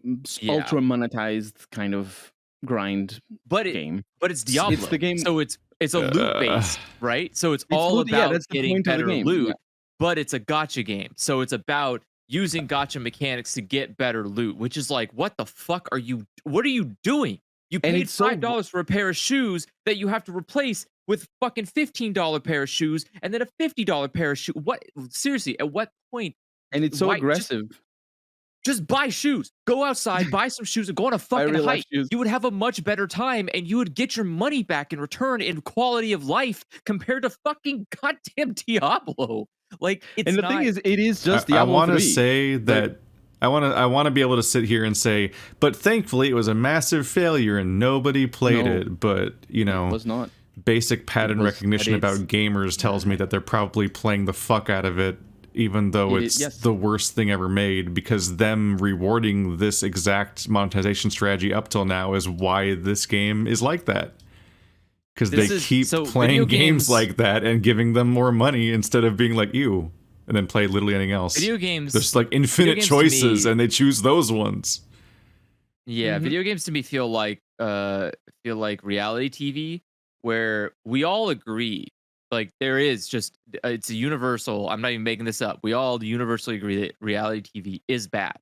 ultra monetized kind of grind but game. it's It's the Diablo, game so it's a loot Uh, based, right? So it's it's all loot, yeah, about that's the getting point of the better game. Yeah. loot, but it's a gotcha game, so it's about using gotcha mechanics to get better loot, which is like, what the fuck are you? What are you doing? You And paid it's so $5 for a pair of shoes that you have to replace with fucking $15 pair of shoes, and then a $50 pair of shoes. What seriously? At what point? and it's so Why aggressive. just buy shoes. Go outside, buy some shoes, and go on a I fucking real life hike. shoes. You would have a much better time, and you would get your money back in return in quality of life compared to fucking goddamn Diablo. Like it's And the not. thing is, it is just I Diablo want to 3. say that I want to be able to sit here and say, but thankfully it was a massive failure and nobody played No. it. But It was not. basic pattern was- recognition but it's- about gamers tells me that they're probably playing the fuck out of it, even though It it's is- yes. the worst thing ever made. Because them rewarding this exact monetization strategy up till now is why this game is like that. Because they keep so playing video games games- like that and giving them more money instead of being like you, and then play literally anything else. Video games. There's like infinite games to choices, me- and they choose those ones. Yeah, Mhm. video games to me feel like reality TV where we all agree like there is just it's a universal, I'm not even making this up. We all universally agree that reality TV is bad.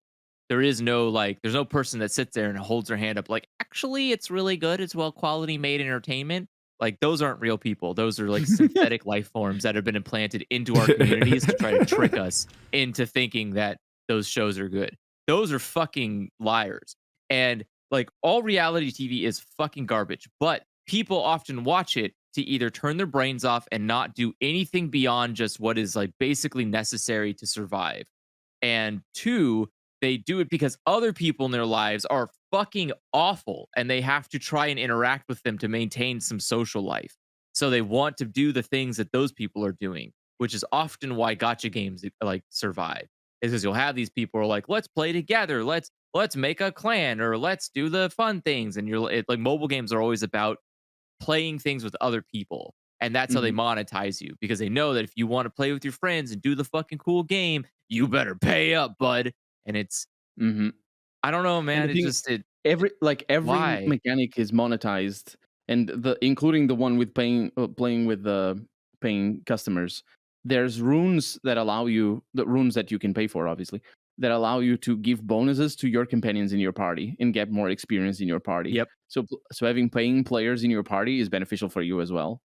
There is no there's no person that sits there and holds their hand up like actually it's really good. It's well quality made entertainment. Like those aren't real people. Those are like synthetic life forms that have been implanted into our communities to try to trick us into thinking that those shows are good. Those are fucking liars. And like all reality TV is fucking garbage, but people often watch it to either turn their brains off and not do anything beyond just what is like basically necessary to survive. And two, they do it because other people in their lives are fucking awful and they have to try and interact with them to maintain some social life. So they want to do the things that those people are doing, which is often why gotcha games like survive. Is because you'll have these people who are like, let's play together, let's make a clan or let's do the fun things. And like mobile games are always about playing things with other people. And that's how they monetize you because they know that if you want to play with your friends and do the fucking cool game, you better pay up, bud. And it's, Mhm. I don't know, man. the thing- every Why? mechanic is monetized, and including the one with playing with the paying customers. There's runes that allow you the runes that you can pay for, obviously, that allow you to give bonuses to your companions in your party and get more experience in your party. Yep. So having paying players in your party is beneficial for you as well.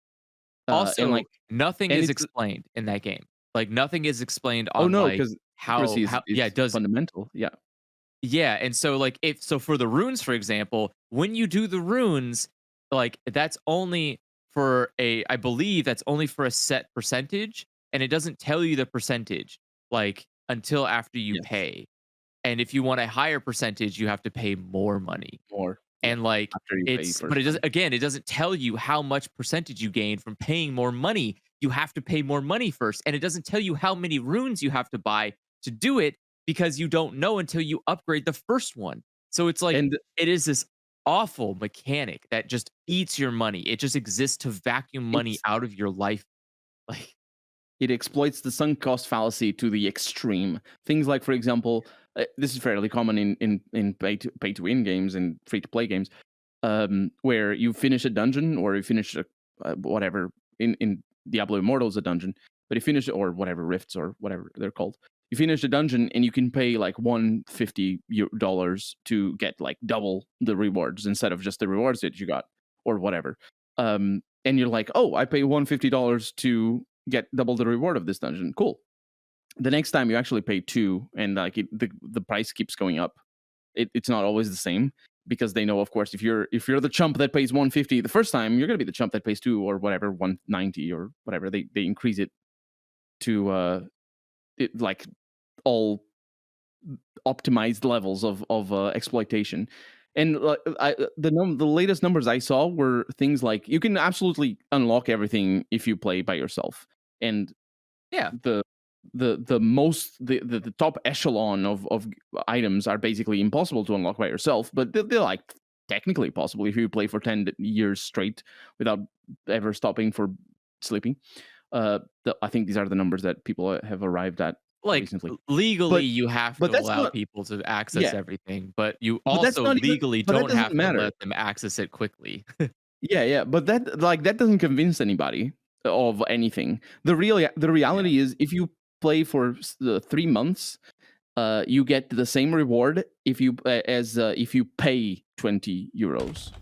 Also, and like nothing and is it's- explained in that game. Like nothing is explained oh on no, like because how is yeah, it does fundamental. Yeah. yeah, and so like if so for the runes, for example, when you do the runes, like that's only for a I believe that's only for a set percentage, and it doesn't tell you the percentage like until after you Yes. pay. And if you want a higher percentage, you have to pay more money. More. Yeah. And like After you pay but first it doesn't time. again, it doesn't tell you how much percentage you gain from paying more money. You have to pay more money first. And it doesn't tell you how many runes you have to buy to do it because you don't know until you upgrade the first one. So it's like And it is this awful mechanic that just eats your money. It just exists to vacuum money it's out of your life. Like it exploits the sunk cost fallacy to the extreme. Things like, for example, this is fairly common in pay to win games and free to play games, where you finish a dungeon or you finish a, whatever in Diablo Immortal is a dungeon, but you finish or whatever rifts or whatever they're called. You finish a dungeon and you can pay like $150 to get like double the rewards instead of just the rewards that you got or whatever. And you're like, oh, I pay $150 to get double the reward of this dungeon. Cool. The next time you actually pay two, and like the price keeps going up. It's not always the same because they know, of course, if you're the chump that pays 150 the first time, you're gonna be the chump that pays two or whatever 190 or whatever. They increase it to like all optimized levels of exploitation. And the latest numbers I saw were things like you can absolutely unlock everything if you play by yourself, and yeah. the the top echelon of items are basically impossible to unlock by yourself, but they're like technically possible if you play for 10 years straight without ever stopping for sleeping. I think these are the numbers that people have arrived at Like recently. legally But you have but to that's allow not people to access yeah, everything, but you but that's also not even legally but that don't doesn't have to matter. let them access it quickly. Yeah, yeah, but that like that doesn't convince anybody of anything. The Yeah. reality is if you play for 3 months, you get the same reward if you as if you pay 20 euros.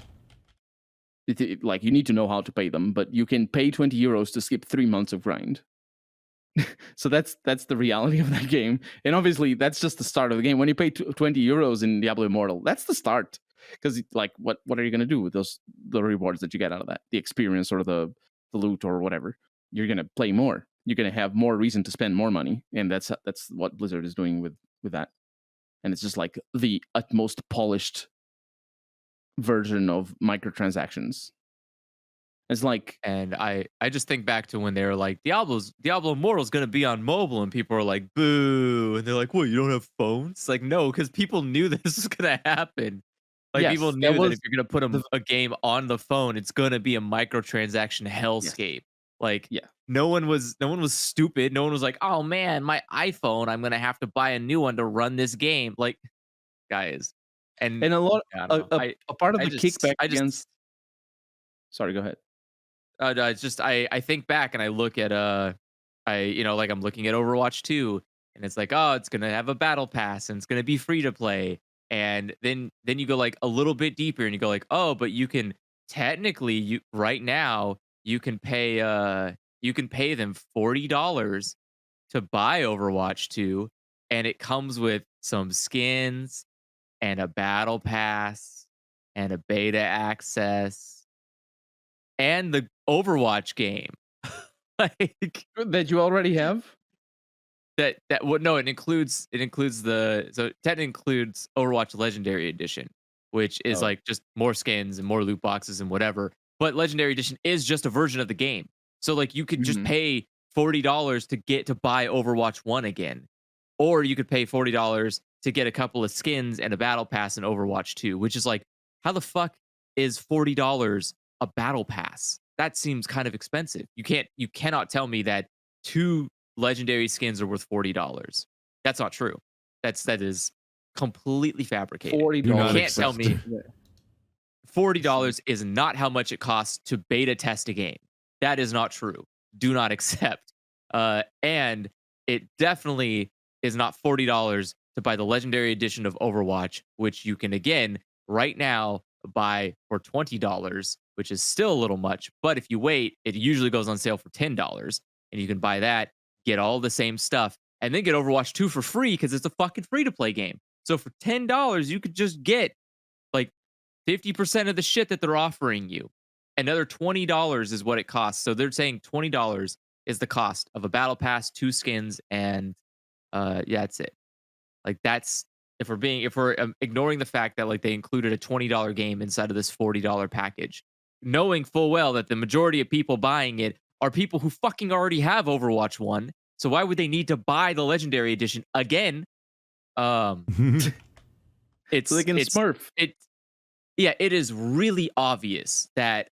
Like you need to know how to pay them, but you can pay 20 euros to skip 3 months of grind. So that's the reality of that game. And obviously that's just the start of the game. When you pay 20 euros in Diablo Immortal, that's the start. Because like what are you going to do with those the rewards that you get out of that? The experience or the loot or whatever. You're going to play more. You're going to have more reason to spend more money, and that's what Blizzard is doing with that. And it's just like the utmost polished version of microtransactions. It's like And I just think back to when they were like, Diablo Immortal's gonna be on mobile, and people are like, boo. And they're like, what, you don't have phones? Like, no, because people knew this was gonna happen. Like people yes, that knew that if was you're gonna put the a game on the phone, it's gonna be a microtransaction yes. hellscape. Like Yeah. no one was stupid. No one was like, oh man, my iPhone, I'm gonna have to buy a new one to run this game. Like, guys. And And a lot I don't know. a part of the kickback I against just sorry, go ahead. no, it's just I think back and I look at like I'm looking at Overwatch 2 and it's like, oh, it's gonna have a battle pass and it's gonna be free to play. And then you go like a little bit deeper and you go like, oh, but you can technically you right now you can pay them $40 to buy Overwatch 2 and it comes with some skins and a battle pass and a beta access and the Overwatch game. Like That you already have? that would no, it includes the so that includes Overwatch Legendary Edition, which is Oh. like just more skins and more loot boxes and whatever. But Legendary Edition is just a version of the game. So like you could just Mhm. pay $40 to get to buy Overwatch 1 again. Or you could pay $40 to get a couple of skins and a battle pass in Overwatch 2, which is like, how the fuck is $40 a battle pass? That seems kind of expensive. You cannot tell me that two legendary skins are worth $40. That's not true. That is completely fabricated. Do You not $40. can't tell accept. me Yeah. $40 is not how much it costs to beta test a game. That is not true. Do not accept. And it definitely is not $40 to buy the legendary edition of Overwatch, which you can again right now buy for $20, which is still a little much. But if you wait, it usually goes on sale for $10, and you can buy that, get all the same stuff, and then get Overwatch 2 for free because it's a fucking free to play game. So for $10, you could just get like 50% of the shit that they're offering you. Another $20 is what it costs. So they're saying $20 is the cost of a battle pass, 2 skins, and yeah, that's it. Like that's if we're ignoring the fact that like they included a $20 game inside of this $40 package, knowing full well that the majority of people buying it are people who fucking already have Overwatch 1. So why would they need to buy the legendary edition again? Um So they can it's smurf. it yeah, it is really obvious that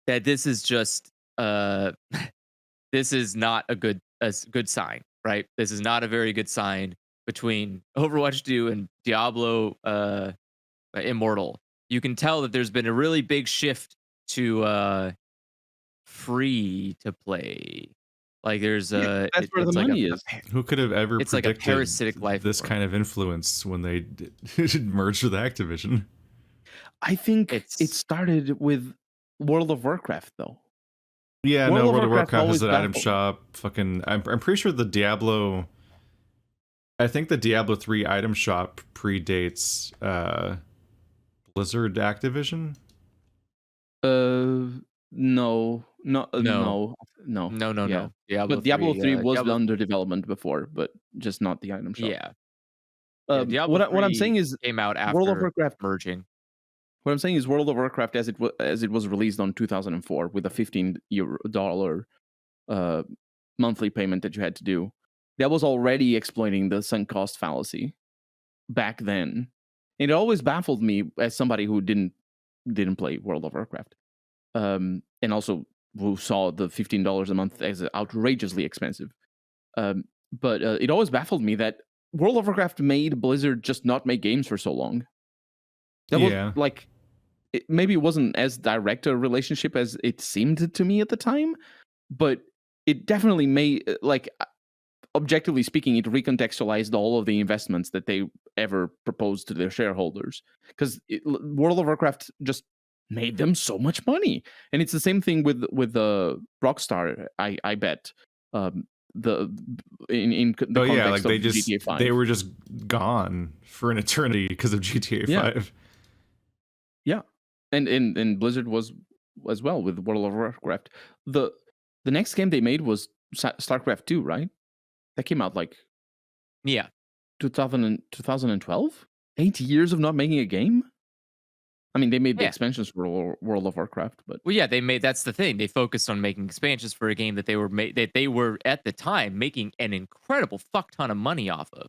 this is just this is not a good sign, right? This is not a very good sign between Overwatch 2 and Diablo Immortal. You can tell that there's been a really big shift to free to play. Like there's That's where the it's like money is. Who could have ever it's like a predicted parasitic life this form. kind of influence when they merged with Activision? I think it It's started with World of Warcraft, though. Yeah, no, World of World of Warcraft Warcraft has always an item baffled. shop. Fucking, I'm pretty sure the Diablo. I think the Diablo 3 item shop predates Blizzard Activision. No, no, no, no, no. no, no, Yeah, no. Diablo but Diablo 3, 3 was Diablo, under development before, but just not the item shop. yeah, yeah. Diablo What I'm 3 saying is came out World of after Warcraft. merging. What I'm saying is World of Warcraft as it was released on 2004 with a $15 uh, monthly payment that you had to do. That was already exploiting the sunk cost fallacy back then. It always baffled me as somebody who didn't play World of Warcraft, and also who saw the $15 a month as outrageously expensive. But it always baffled me that World of Warcraft made Blizzard just not make games for so long. That was Yeah. like maybe it wasn't as direct a relationship as it seemed to me at the time, but it definitely made like objectively speaking, it recontextualized all of the investments that they ever proposed to their shareholders. Because World of Warcraft just made them so much money, and it's the same thing with the Rockstar. I bet the in the Oh yeah, context like of they GTA 5. were just gone for an eternity because of GTA Yeah. 5. Yeah, and Blizzard was as well with World of Warcraft. The the next game they made was StarCraft 2, right? That came out like Yeah, 2012? 8 years of not making a game? I mean, they made the yeah. expansions for World of Warcraft, but Well, yeah, they made that's the thing. They focused on making expansions for a game that they were at the time making an incredible fuck ton of money off of.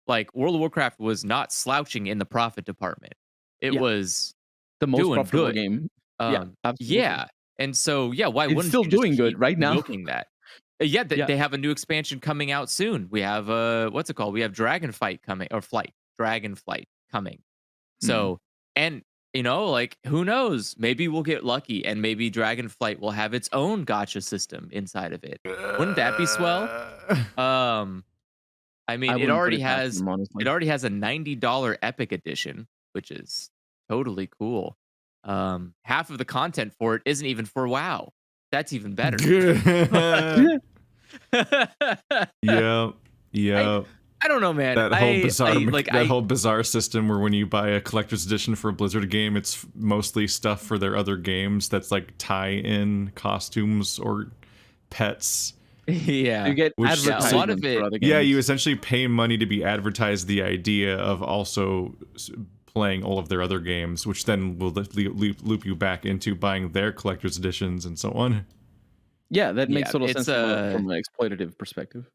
Like World of Warcraft was not slouching in the profit department. It yeah, was the most doing profitable good. game. Yeah, absolutely. Yeah. And so, yeah, why It's wouldn't still you just doing keep good right now. milking that? Yeah, Yeah. they have a new expansion coming out soon. We have what's it called? We have Dragonflight coming or Flight, Dragonflight coming. Hmm. So, and like who knows? Maybe we'll get lucky and maybe Dragonflight will have its own gotcha system inside of it. Wouldn't that be swell? Um, I I mean, wouldn't put it past them, it honestly. already has a $90 Epic edition, which is totally cool. Half of the content for it isn't even for WoW. That's even better. Yep. I Yep. I don't know, man. That whole bizarre I whole bizarre system where when you buy a collector's edition for a Blizzard game, it's mostly stuff for their other games that's like tie-in costumes or pets. You yeah. get Which Yeah, a lot of advertisements for it other Yeah, you games. essentially pay money to be advertised the idea of also playing all of their other games, which then will loop you back into buying their collector's editions and so on. Yeah, that makes Yeah, total it's sense from an exploitative perspective.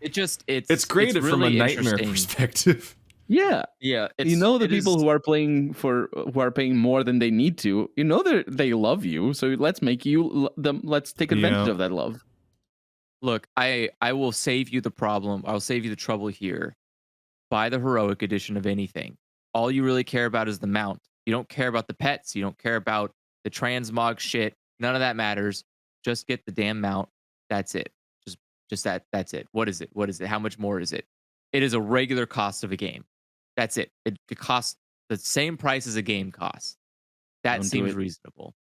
It's great it's from a really nightmare interesting. perspective. Yeah. Yeah, The it is. people who are paying more than they need to, they love you, so let's make let's take advantage Yeah. of that love. Look, I will save you the problem. I'll save you the trouble here. Buy the heroic edition of anything. All you really care about is the mount. You don't care about the pets. You don't care about the transmog shit. None of that matters. Just get the damn mount. That's it. Just that's it. What is it? What is it? How much more is it? It is a regular cost of a game. That's it. It costs the same price as a game costs. That Don't do seems it. reasonable.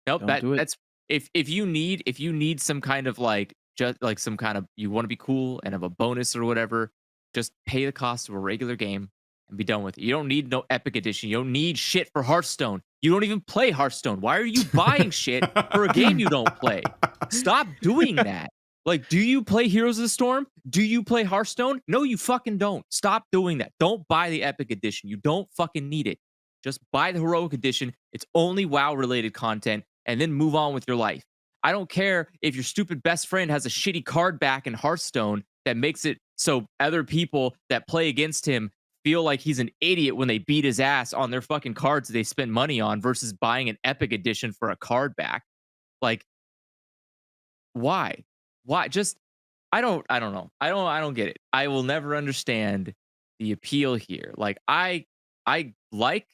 Nope, Don't do it. that's if you need some kind of like just like some kind of you want to be cool and have a bonus or whatever, just pay the cost of a regular game and be done with it. You don't need no Epic Edition. You don't need shit for Hearthstone. You don't even play Hearthstone. Why are you buying shit for a game you don't play? Stop doing that. Like, do you play Heroes of the Storm? Do you play Hearthstone? No, you fucking don't. Stop doing that. Don't buy the Epic Edition. You don't fucking need it. Just buy the Heroic Edition. It's only WoW related content, and then move on with your life. I don't care if your stupid best friend has a shitty card back in Hearthstone that makes it so other people that play against him feel like he's an idiot when they beat his ass on their fucking cards that they spend money on versus buying an Epic Edition for a card back. Like, why? Why? Just I don't know. I don't get it. I will never understand the appeal here. Like I like,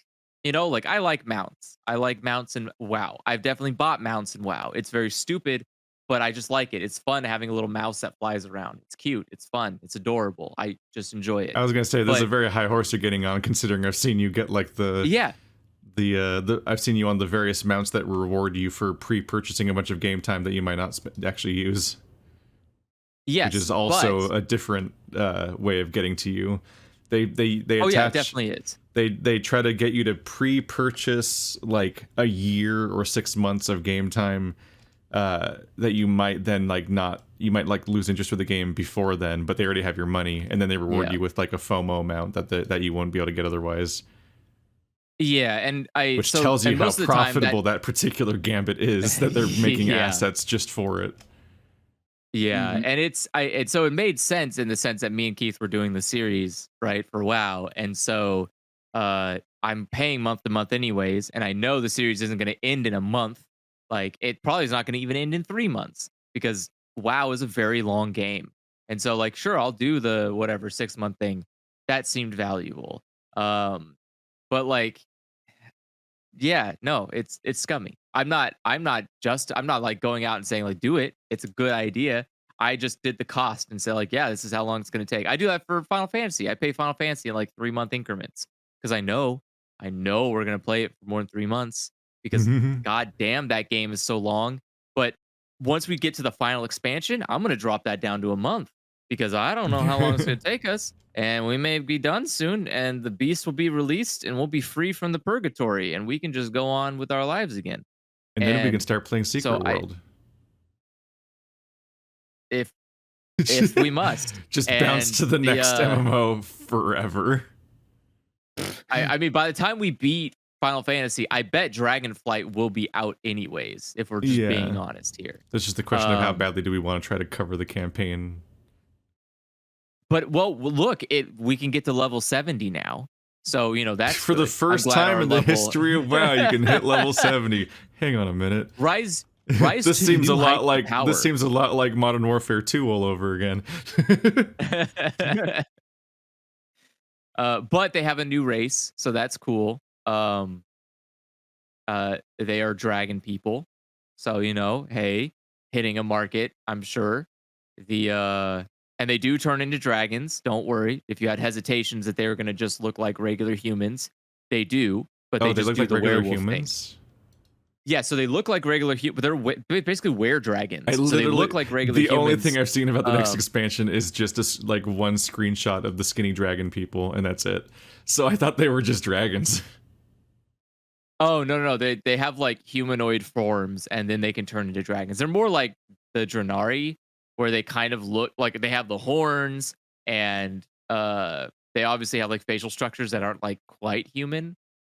like I like mounts. I like mounts in WoW. I've definitely bought mounts in WoW. It's very stupid, but I just like it. It's fun having a little mouse that flies around. It's cute. It's fun. It's adorable. I just enjoy it. I was gonna say this is a But very high horse you're getting on, considering I've seen you get like yeah, the I've seen you on the various mounts that reward you for pre-purchasing a bunch of game time that you might not actually use, yes, which is also but a different way of getting to you. They oh yeah, it attach definitely is. they try to get you to pre-purchase like a year or 6 months of game time that you might then like not you might like lose interest with the game before then, but they already have your money, and then they reward Yeah. you with like a FOMO amount that you won't be able to get otherwise, Yeah, and which tells you and how most of the time profitable that particular gambit is, that they're making Yeah. assets just for it. Yeah, Mhm. and so it made sense in the sense that me and Keith were doing the series, right, for WoW. And so I'm paying month to month anyways, and I know the series isn't going to end in a month. Like it probably is not going to even end in 3 months because WoW is a very long game. And so like sure, I'll do the whatever 6-month thing. That seemed valuable. But like yeah, no, it's scummy. I'm not like going out and saying like do it. It's a good idea. I just did the cost and said like, yeah, this is how long it's going to take. I do that for Final Fantasy. I pay Final Fantasy in like 3-month increments because I know we're going to play it for more than 3 months because god damn that game is so long. But once we get to the final expansion, I'm going to drop that down to a month because I don't know how long it's going to take us, and we may be done soon, and the beast will be released, and we'll be free from the purgatory, and we can just go on with our lives again. And then we can And start playing so Secret I, World. if if we must, Just bounce and to the the next MMO forever. I mean, by the time we beat Final Fantasy, I bet Dragonflight will be out anyways. If we're just being Yeah. honest here, That's just the question of how Um, badly do we want to try to cover the campaign. but look, we can get to level 70 now, so that's For the good. I'm first glad time our in the level history of WoW, you can hit level 70. Hang on a minute. rise This to seems a new lot heights of like power. this seems a lot like Modern Warfare 2 all over again. But they have a new race, so that's cool. They are dragon people, so hey, hitting a market, I'm sure. And they do turn into dragons. Don't worry if you had hesitations that they were going to just look like regular humans. They do, but Oh, they they just look do like the regular werewolf thing. humans? Yeah, so they look like regular humans, but they're basically were I dragons. So they literally look like regular the humans. only thing I've seen about the next Um, expansion is just like one screenshot of the skinny dragon people, and that's it. So I thought they were just dragons. Oh no. They have like humanoid forms and then they can turn into dragons. They're more like the Draenei, where they kind of look like they have the horns and they obviously have like facial structures that aren't like quite human,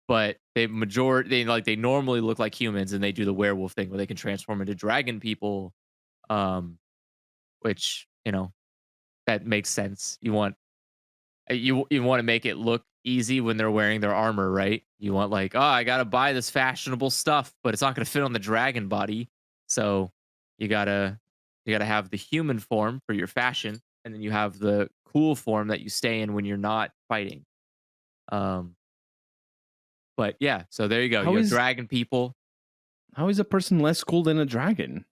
but they normally look like humans, and they do the werewolf thing where they can transform into dragon people. Which, that makes sense. You want to make it look easy when they're wearing their armor, right? You want like, oh, I gotta buy this fashionable stuff, but it's not gonna fit on the dragon body. So you gotta have the human form for your fashion, and then you have the cool form that you stay in when you're not fighting. Um, but yeah, so there you go. How You have is dragon people. how is a person less cool than a dragon?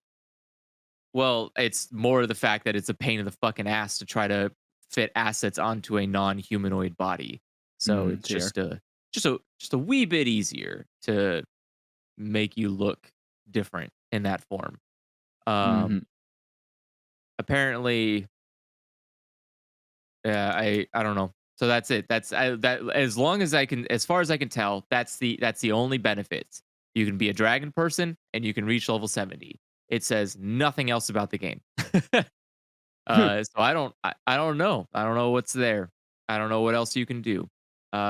Well, it's more the fact that it's a pain in the fucking ass to try to fit assets onto a non-humanoid body. So it's Fair. just a wee bit easier to make you look different in that form. hmm Um Apparently I don't know. So that's it. That as long as I can, as far as I can tell, that's the only benefits. You can be a dragon person and you can reach level 70. It says nothing else about the game. So I don't know. I don't know what's there. I don't know what else you can do.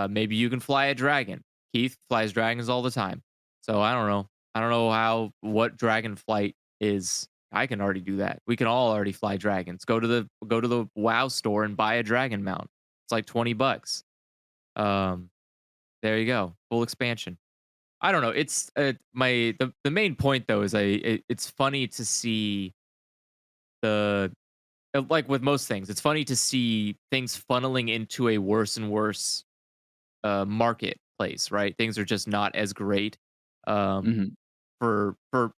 Maybe you can fly a dragon. Keith flies dragons all the time. So I don't know. I don't know what dragon flight is. I can already do that. We can all already fly dragons. Go to the WoW store and buy a dragon mount. It's like $20. Um, there you go. Full expansion. I don't know. It's the main point though is it's funny to see the like with most things, it's funny to see things funneling into a worse and worse marketplace, right? Things are just not as great. Um, Mhm. for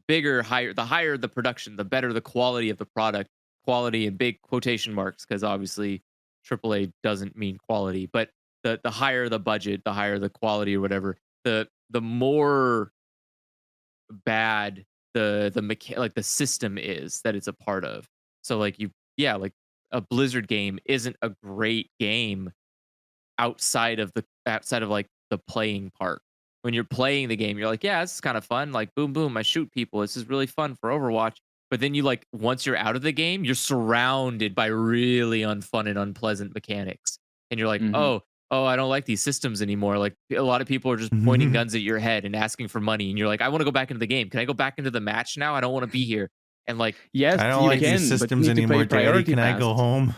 bigger, higher the production, the better the quality of the product. Quality in big quotation marks, because obviously AAA doesn't mean quality, but the higher the budget, the higher the quality or whatever, the more bad like the system is that it's a part of. So like yeah, like a Blizzard game isn't a great game outside of like the playing part. When you're playing the game, you're like, yeah, this is kind of fun. Like boom boom, I shoot people. This is really fun for Overwatch. But then you like once you're out of the game, you're surrounded by really unfun and unpleasant mechanics. And you're like, Mhm. oh, I don't like these systems anymore. Like a lot of people are just pointing guns at your head and asking for money. And you're like, I want to go back into the game. Can I go back into the match now? I don't want to be here. And like Yes, I don't you like these it's can, but you systems need to pay anymore, Daddy. priority Can I pass. go home?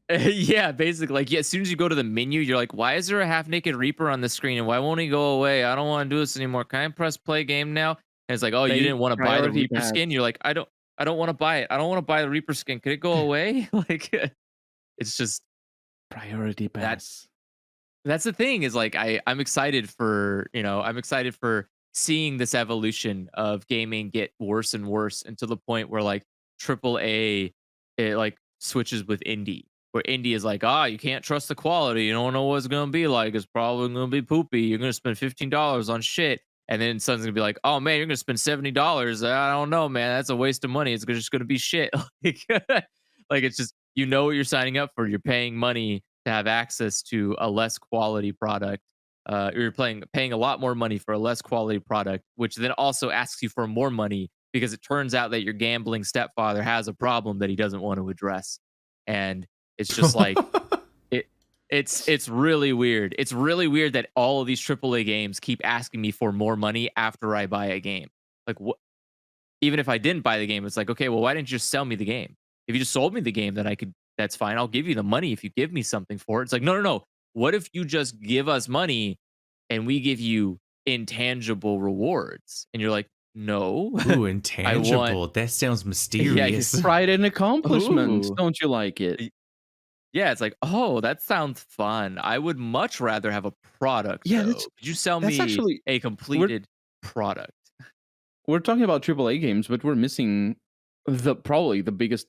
yeah, basically, like, yeah, as soon as you go to the menu, you're like, why is there a half naked Reaper on the screen? And why won't he go away? I don't want to do this anymore. Can I press play game now? And it's like, oh, you Pay didn't want to buy the priority Reaper pass. skin? You're like, I don't want to buy it. I don't want to buy the Reaper skin. Could it go away? Like, it's just Priority that pass. that's the thing is like I'm excited for, I'm excited for seeing this evolution of gaming get worse and worse and to the point where like triple A it like switches with indie. Where indie is like, you can't trust the quality. You don't know what it's gonna be like. It's probably gonna be poopy. You're gonna spend $15 on shit. And then someone's gonna be like, oh man, you're gonna spend $70. I don't know, man. That's a waste of money. It's just gonna be shit. like, like it's just you know what you're signing up for. You're paying money to have access to a less quality product. You're paying a lot more money for a less quality product, which then also asks you for more money because it turns out that your gambling stepfather has a problem that he doesn't want to address, and it's just like it. It's really weird. It's really weird that all of these AAA games keep asking me for more money after I buy a game. Like what? Even if I didn't buy the game, it's like, okay, well, why didn't you just sell me the game? If you just sold me the game, then that's fine. I'll give you the money if you give me something for it. It's like, no, no, no. What if you just give us money and we give you intangible rewards? And you're like, no, Ooh, I want, intangible. That sounds yeah, mysterious. Pride and accomplishment. ooh, Don't you like it? yeah. It's like, oh, that sounds fun. I would much rather have a product Yeah, though. Could you sell that's me actually a we're completed product? we're talking about AAA games, but we're missing the probably the biggest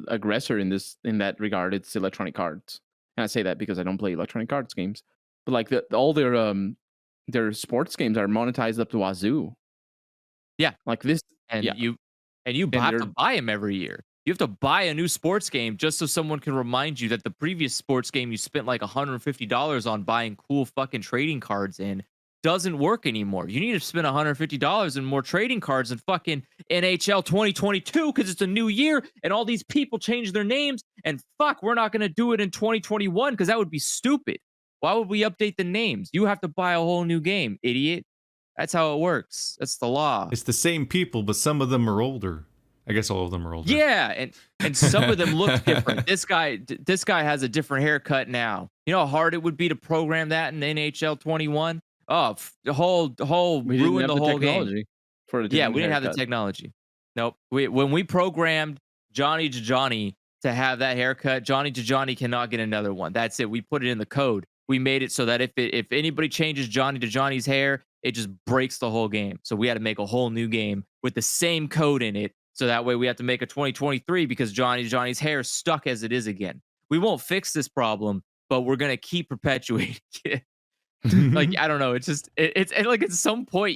aggressor in that regard. It's Electronic Arts, and I say that because I don't play Electronic Arts games. But like all their sports games are monetized up to wazoo. Yeah. Like this, and yeah, you and you and have they're to buy them every year. You have to buy a new sports game just so someone can remind you that the previous sports game you spent like $150 on buying cool fucking trading cards in doesn't work anymore. You need to spend $150 in more trading cards in fucking NHL 2022 because it's a new year and all these people change their names. And fuck, we're not going to do it in 2021 because that would be stupid. Why would we update the names? You have to buy a whole new game, idiot. That's how it works. That's the law. It's the same people, but some of them are older. I guess all of them are older. Yeah, and some of them look different. This guy has a different haircut now. You know how hard it would be to program that in NHL 21? Oh, the whole we didn't ruin have the the whole game. technology for a Yeah, different we didn't have the haircut. technology. Nope. When we programmed Johnny to have that haircut, Johnny cannot get another one. That's it. We put it in the code. We made it so that if anybody changes Johnny's hair, it just breaks the whole game. So we had to make a whole new game with the same code in it. So that way we have to make a 2023 because Johnny's hair is stuck as it is again. We won't fix this problem, but we're gonna keep perpetuating it. Like I don't know. It's just it's and like at some point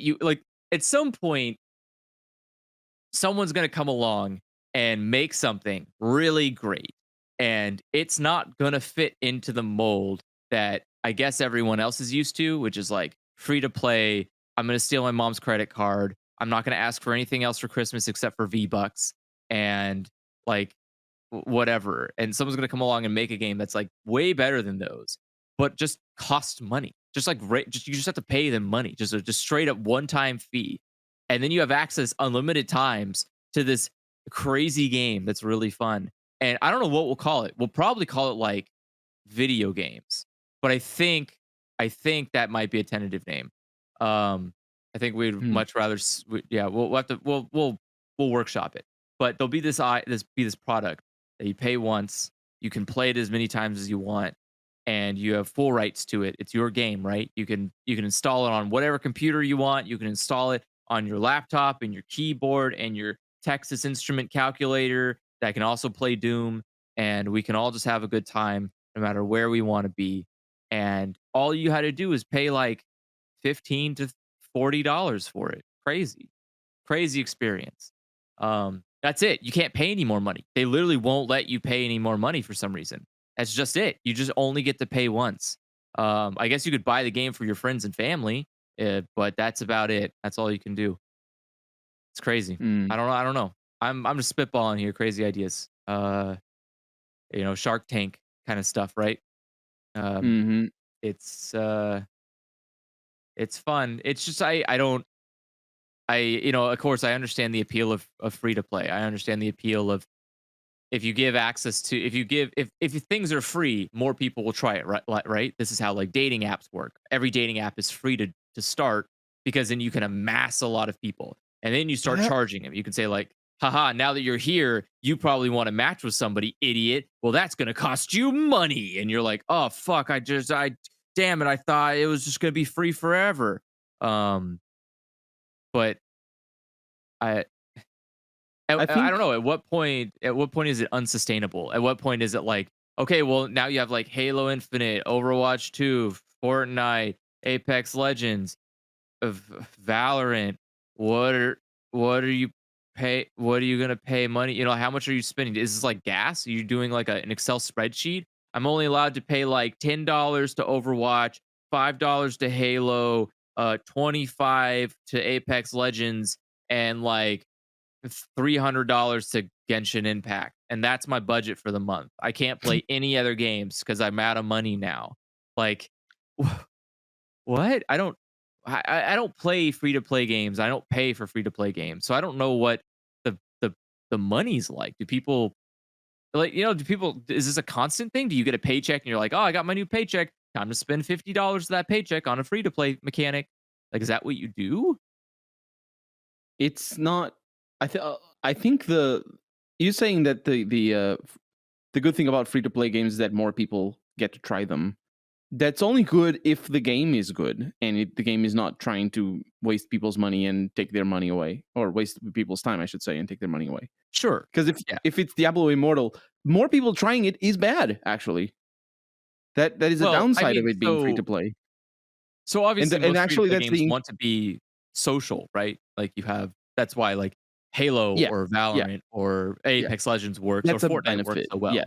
someone's going to come along and make something really great and it's not gonna fit into the mold that I guess everyone else is used to, which is like free to play. I'm gonna steal my mom's credit card. I'm not gonna ask for anything else for Christmas except for V-Bucks and like whatever. And someone's gonna come along and make a game that's like way better than those, but just cost money. Just like just you just have to pay them money, just straight up one time fee, and then you have access unlimited times to this crazy game that's really fun. And I don't know what we'll call it. We'll probably call it like video games, but I think that might be a tentative name. I think we'd Hmm. much rather, yeah, we'll have to, we'll workshop it. But there'll be this product that you pay once, you can play it as many times as you want, and you have full rights to it. It's your game, right? You can install it on whatever computer you want. You can install it on your laptop and your keyboard and your Texas Instrument calculator that can also play Doom, and we can all just have a good time no matter where we want to be. And all you had to do is pay like 15 to $40 for it. Crazy. Crazy experience. That's it. You can't pay any more money. They literally won't let you pay any more money for some reason. That's just it. You just only get to pay once. I guess you could buy the game for your friends and family, but that's about it. That's all you can do. It's crazy. Mm. I don't know. I don't know. I'm just spitballing here. Crazy ideas. Shark Tank kind of stuff, right? Um, Hmm. it's it's fun. It's just I don't of course I understand the appeal of free to play. I understand the appeal of if you give access to if things are free, more people will try it, right? Right? This is how like dating apps work. Every dating app is free to start because then you can amass a lot of people. And then you start I, charging them. You can say like, haha, now that you're here, you probably want to match with somebody, idiot. Well, that's gonna cost you money. And you're like, oh fuck, I damn it, I thought it was just gonna be free forever. Um, but I I I don't think know. At what point is it unsustainable? At what point is it like, okay, well now you have like Halo Infinite, Overwatch 2, Fortnite, Apex Legends, of Valorant. What are what are you gonna pay money? How much are you spending? Is this like gas? Are you doing like an Excel spreadsheet? I'm only allowed to pay like $10 to Overwatch, $5 to Halo, 25 to Apex Legends, and like $300 to Genshin Impact, and that's my budget for the month. I can't play any other games because I'm out of money now. Like, what? I don't play free to play games. I don't pay for free to play games, so I don't know what the the the money's like. Do people like Do people? Is this a constant thing? Do you get a paycheck and you're like, oh, I got my new paycheck. Time to spend $50 of that paycheck on a free to play mechanic. Like, is that what you do? it's not. I think the you saying that the good thing about free to play games is that more people get to try them. That's only good if the game is good and the game is not trying to waste people's money and take their money away, or waste people's time, I should say, and take their money away. Sure. Because Yeah. if it's Diablo Immortal, more people trying it is bad. Actually, that is a Well, I downside of mean, it being free to play. so obviously And most free to actually, play that's games the want to be social, right? Like that's why like Halo yeah, or yeah, Valorant or yeah. Apex Legends works or That's a Fortnite works benefit. so Yeah, well. Yeah.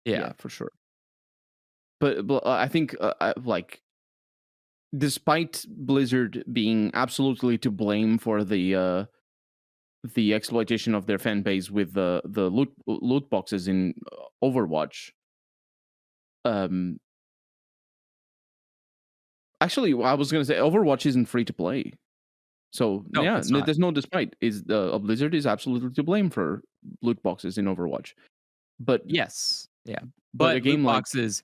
yeah, for sure. But I think like despite Blizzard being absolutely to blame for the exploitation of their fan base with the loot boxes in Overwatch. Um, actually, I was gonna say Overwatch isn't free to play, so No, yeah, it's not. there's no despite. Is Blizzard is absolutely to blame for loot boxes in Overwatch, but Yes. Yeah. a But loot game like boxes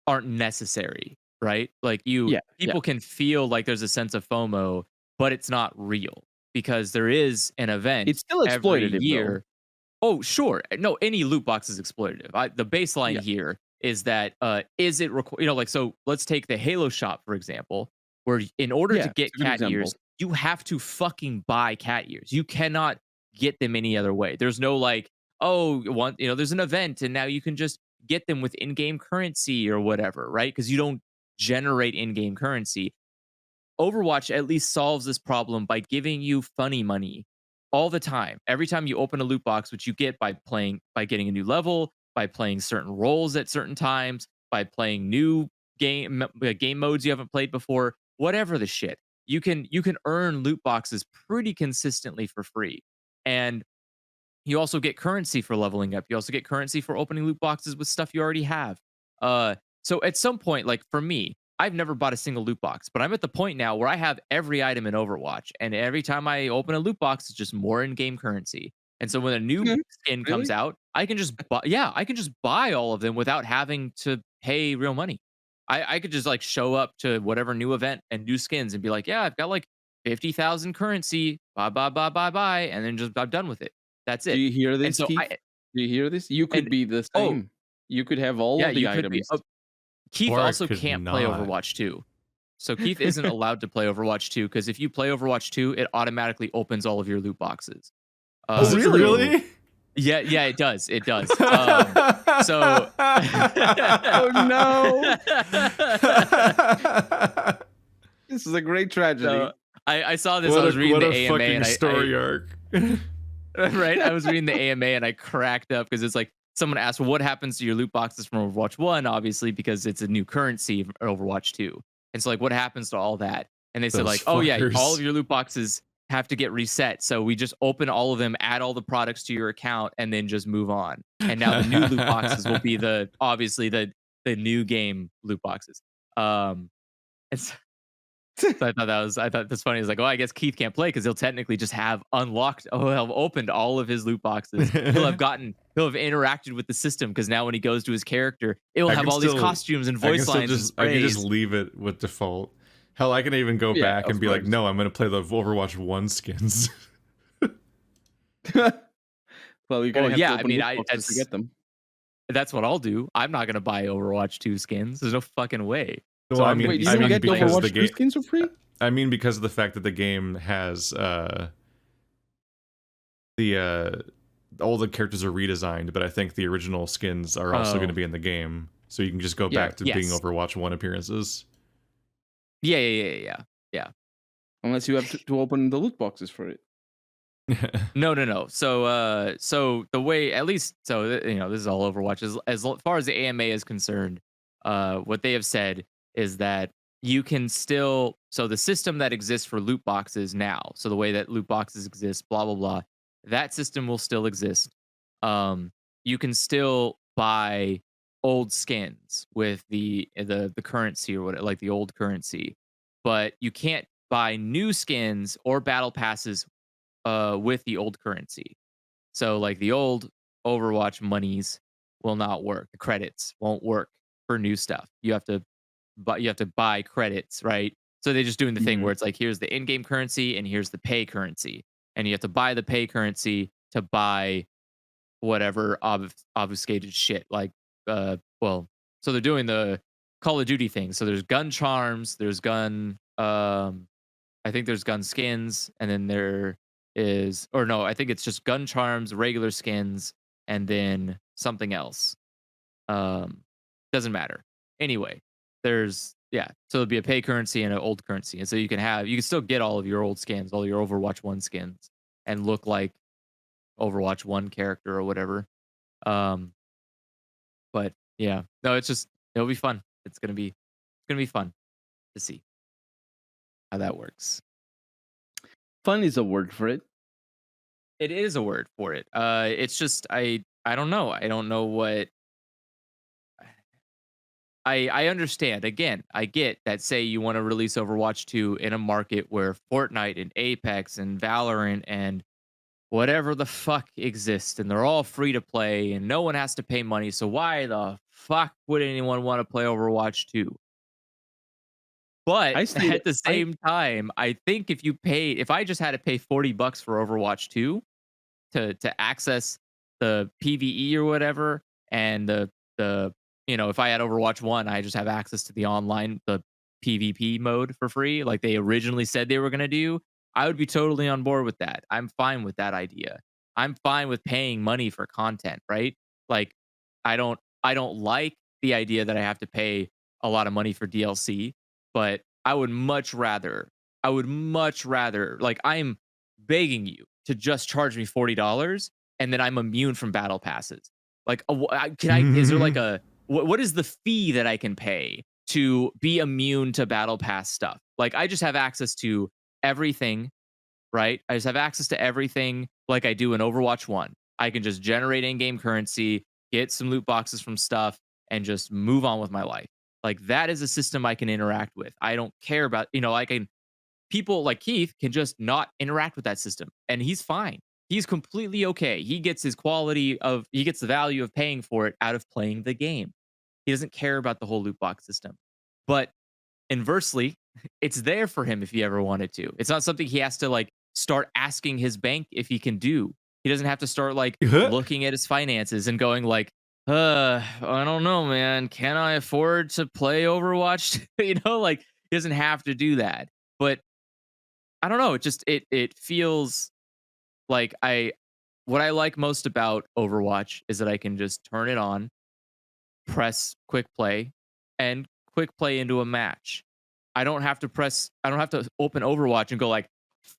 aren't necessary, right? Like yeah, yeah, people can feel like there's a sense of FOMO, but it's not real because there is an it's event still every exploitative though. year. Oh, sure. No, any loot box is exploitative. The baseline Yeah, here is that is it like so let's take the Halo shop for example, where in order to yeah, get it's a good cat ears, example. you have to fucking buy cat ears. You cannot get them any other way. There's no like, oh, there's an event and now you can just get them with in-game currency or whatever, right? Because you don't generate in-game currency. Overwatch at least solves this problem by giving you funny money all the time. Every time you open a loot box, which you get by getting a new level, by playing certain roles at certain times, by playing new game modes you haven't played before, whatever the shit. You can earn loot boxes pretty consistently for free. And you also get currency for leveling up. You also get currency for opening loot boxes with stuff you already have. Uh, so at some point, like for me, I've never bought a single loot box, but I'm at the point now where I have every item in Overwatch, and every time I open a loot box, it's just more in-game currency. And so when a new Mhm. skin comes Really? out, I can just buy. Yeah, I can just buy all of them without having to pay real money. I could just like show up to whatever new event and new skins and be like, yeah, I've got like 50,000 currency, bye bye bye bye bye, and then just I'm done with it. That's Do it. you hear And this, so Keith? I Do you hear this? You could and be the oh same. You could have all yeah, of the you could be. items. Oh, Keith Or I also could can't play not. Overwatch 2. So Keith isn't allowed to play Overwatch 2 because if you play Overwatch 2, it automatically opens all of your loot boxes. Oh, Does it really? So really? yeah, yeah, it does. It does. So Oh, no. This is a great tragedy. so I saw this. I was reading what the a AMA fucking and story arc. right? I was reading the AMA and I cracked up because it's like someone asked, well, what happens to your loot boxes from Overwatch 1? Obviously, because it's a new currency of Overwatch 2. And so, like, what happens to all that? And they said, Those like, oh, yeah, all fuckers. of your loot boxes have to get reset. So we just open all of them, add all the products to your account, and then just move on. And now the new loot boxes will be obviously the new game loot boxes. And so I thought that's funny. It's like, oh, I guess Keith can't play because he'll technically just have unlocked. Oh, he'll have opened all of his loot boxes. He'll have interacted with the system because now when he goes to his character, it will I have can all these still costumes and I can voice still lines and just I can just sprays. leave it with default. Hell, I can even go Yeah, back and of be like, course. no, I'm gonna play the Overwatch 1 skins. Well, you're gonna Well, have to yeah, I open mean, loot boxes to get them. that's what I'll do. I'm not gonna buy Overwatch 2 skins. There's no fucking way. Well, So I I'm mean gonna Wait, be you I don't mean get the spending because the Overwatch 2 game skins for free? I mean because of the fact that the game has the all the characters are redesigned, but I think the original skins are also going to Oh, be in the game, so you can just go yeah, back to being yes, Overwatch 1 appearances. yeah. Unless you have to open the loot boxes for it. No. So the way, at least, this is all Overwatch. As far as the AMA is concerned, what they have said is that you can still, so the system that exists for loot boxes now, so the way that loot boxes exist, blah blah blah, that system will still exist. You can still buy old skins with the currency or what, like the old currency, but you can't buy new skins or battle passes with the old currency. So like the old Overwatch monies will not work. The credits won't work for new stuff. You have to buy credits, right? So they're just doing the thing Mhm. where it's like here's the in-game currency and here's the pay currency. And you have to buy the pay currency to buy whatever obfuscated shit. Like so they're doing the Call of Duty thing. So there's gun charms, there's gun I think there's gun skins, and then there is, or no, I think it's just gun charms, regular skins, and then something else. Um, doesn't matter. Anyway, yeah, so there'll be a pay currency and an old currency, and so you can still get all of your old skins, all your Overwatch 1 skins, and look like Overwatch 1 character or whatever. Um, but yeah, no, it'll be fun. It's gonna be fun to see how that works. Fun is a word for it. It is a word for it. It's just I don't know. I don't know what I understand. Again, I get that say you want to release Overwatch 2 in a market where Fortnite and Apex and Valorant and whatever the fuck exists and they're all free to play and no one has to pay money. So why the fuck would anyone want to play Overwatch 2? But I still at the I same time, I think if I just had to pay $40 for Overwatch 2, to access the PVE or whatever, and the if I had Overwatch 1, I just have access to the PvP mode for free, like they originally said they were gonna do. I would be totally on board with that. I'm fine with that idea. I'm fine with paying money for content, right? Like I don't like the idea that I have to pay a lot of money for DLC, but I would much rather, like, I'm begging you to just charge me $40 and then I'm immune from battle passes. Like, can I? Is there like a what is the fee that I can pay to be immune to battle pass stuff? Like, I just have access to everything, right? I just have access to everything like I do in Overwatch 1. I can just generate in-game currency, get some loot boxes from stuff, and just move on with my life. Like, that is a system I can interact with. I don't care about, I can people like Keith can just not interact with that system and he's fine. He's completely okay. He gets he gets the value of paying for it out of playing the game. He doesn't care about the whole loot box system. But inversely, it's there for him if he ever wanted to. It's not something he has to like start asking his bank if he can do. He doesn't have to start like looking at his finances and going like, I don't know, man. Can I afford to play Overwatch? Like he doesn't have to do that. But I don't know. It feels like what I like most about Overwatch is that I can just turn it on, press quick play, and quick play into a match. I don't have to open Overwatch and go like,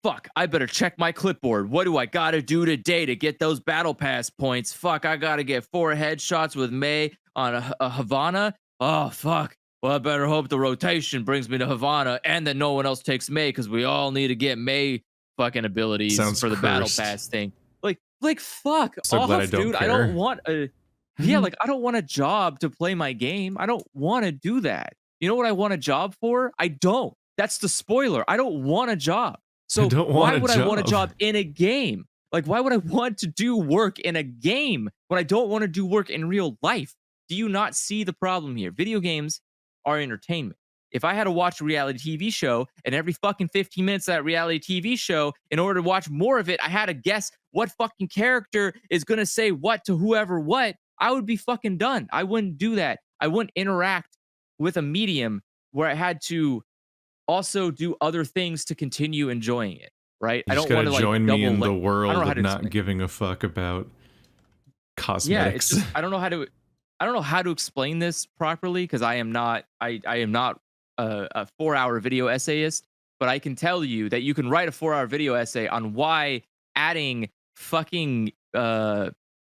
fuck, I better check my clipboard. What do I gotta do today to get those battle pass points? Fuck, I gotta get 4 headshots with Mei on a Havana. Oh fuck. Well, I better hope the rotation brings me to Havana and that no one else takes Mei because we all need to get Mei fucking abilities Sounds for the battle cursed. pass thing. Like fuck So off, glad I don't dude. I care. don't want a yeah, like I don't want a job to play my game. I don't want to do that. You know what I want a job for? I don't. That's the spoiler. I don't want a job. So don't why want a would I want a job. job in a game? Like, why would I want to do work in a game when I don't want to do work in real life? Do you not see the problem here? Video games are entertainment. If I had to watch a reality TV show and every fucking 15 minutes of that reality TV show, in order to watch more of it, I had to guess what fucking character is going to say what to whoever what, I would be fucking done. I wouldn't do that. I wouldn't interact with a medium where I had to also do other things to continue enjoying it, right? You I just don't want gotta to like join me in the I don't world know how of to not explain. giving a fuck about Yeah, it's cosmetics. just I don't know how to explain this properly because I am not a 4-hour video essayist, but I can tell you that you can write a 4-hour video essay on why adding fucking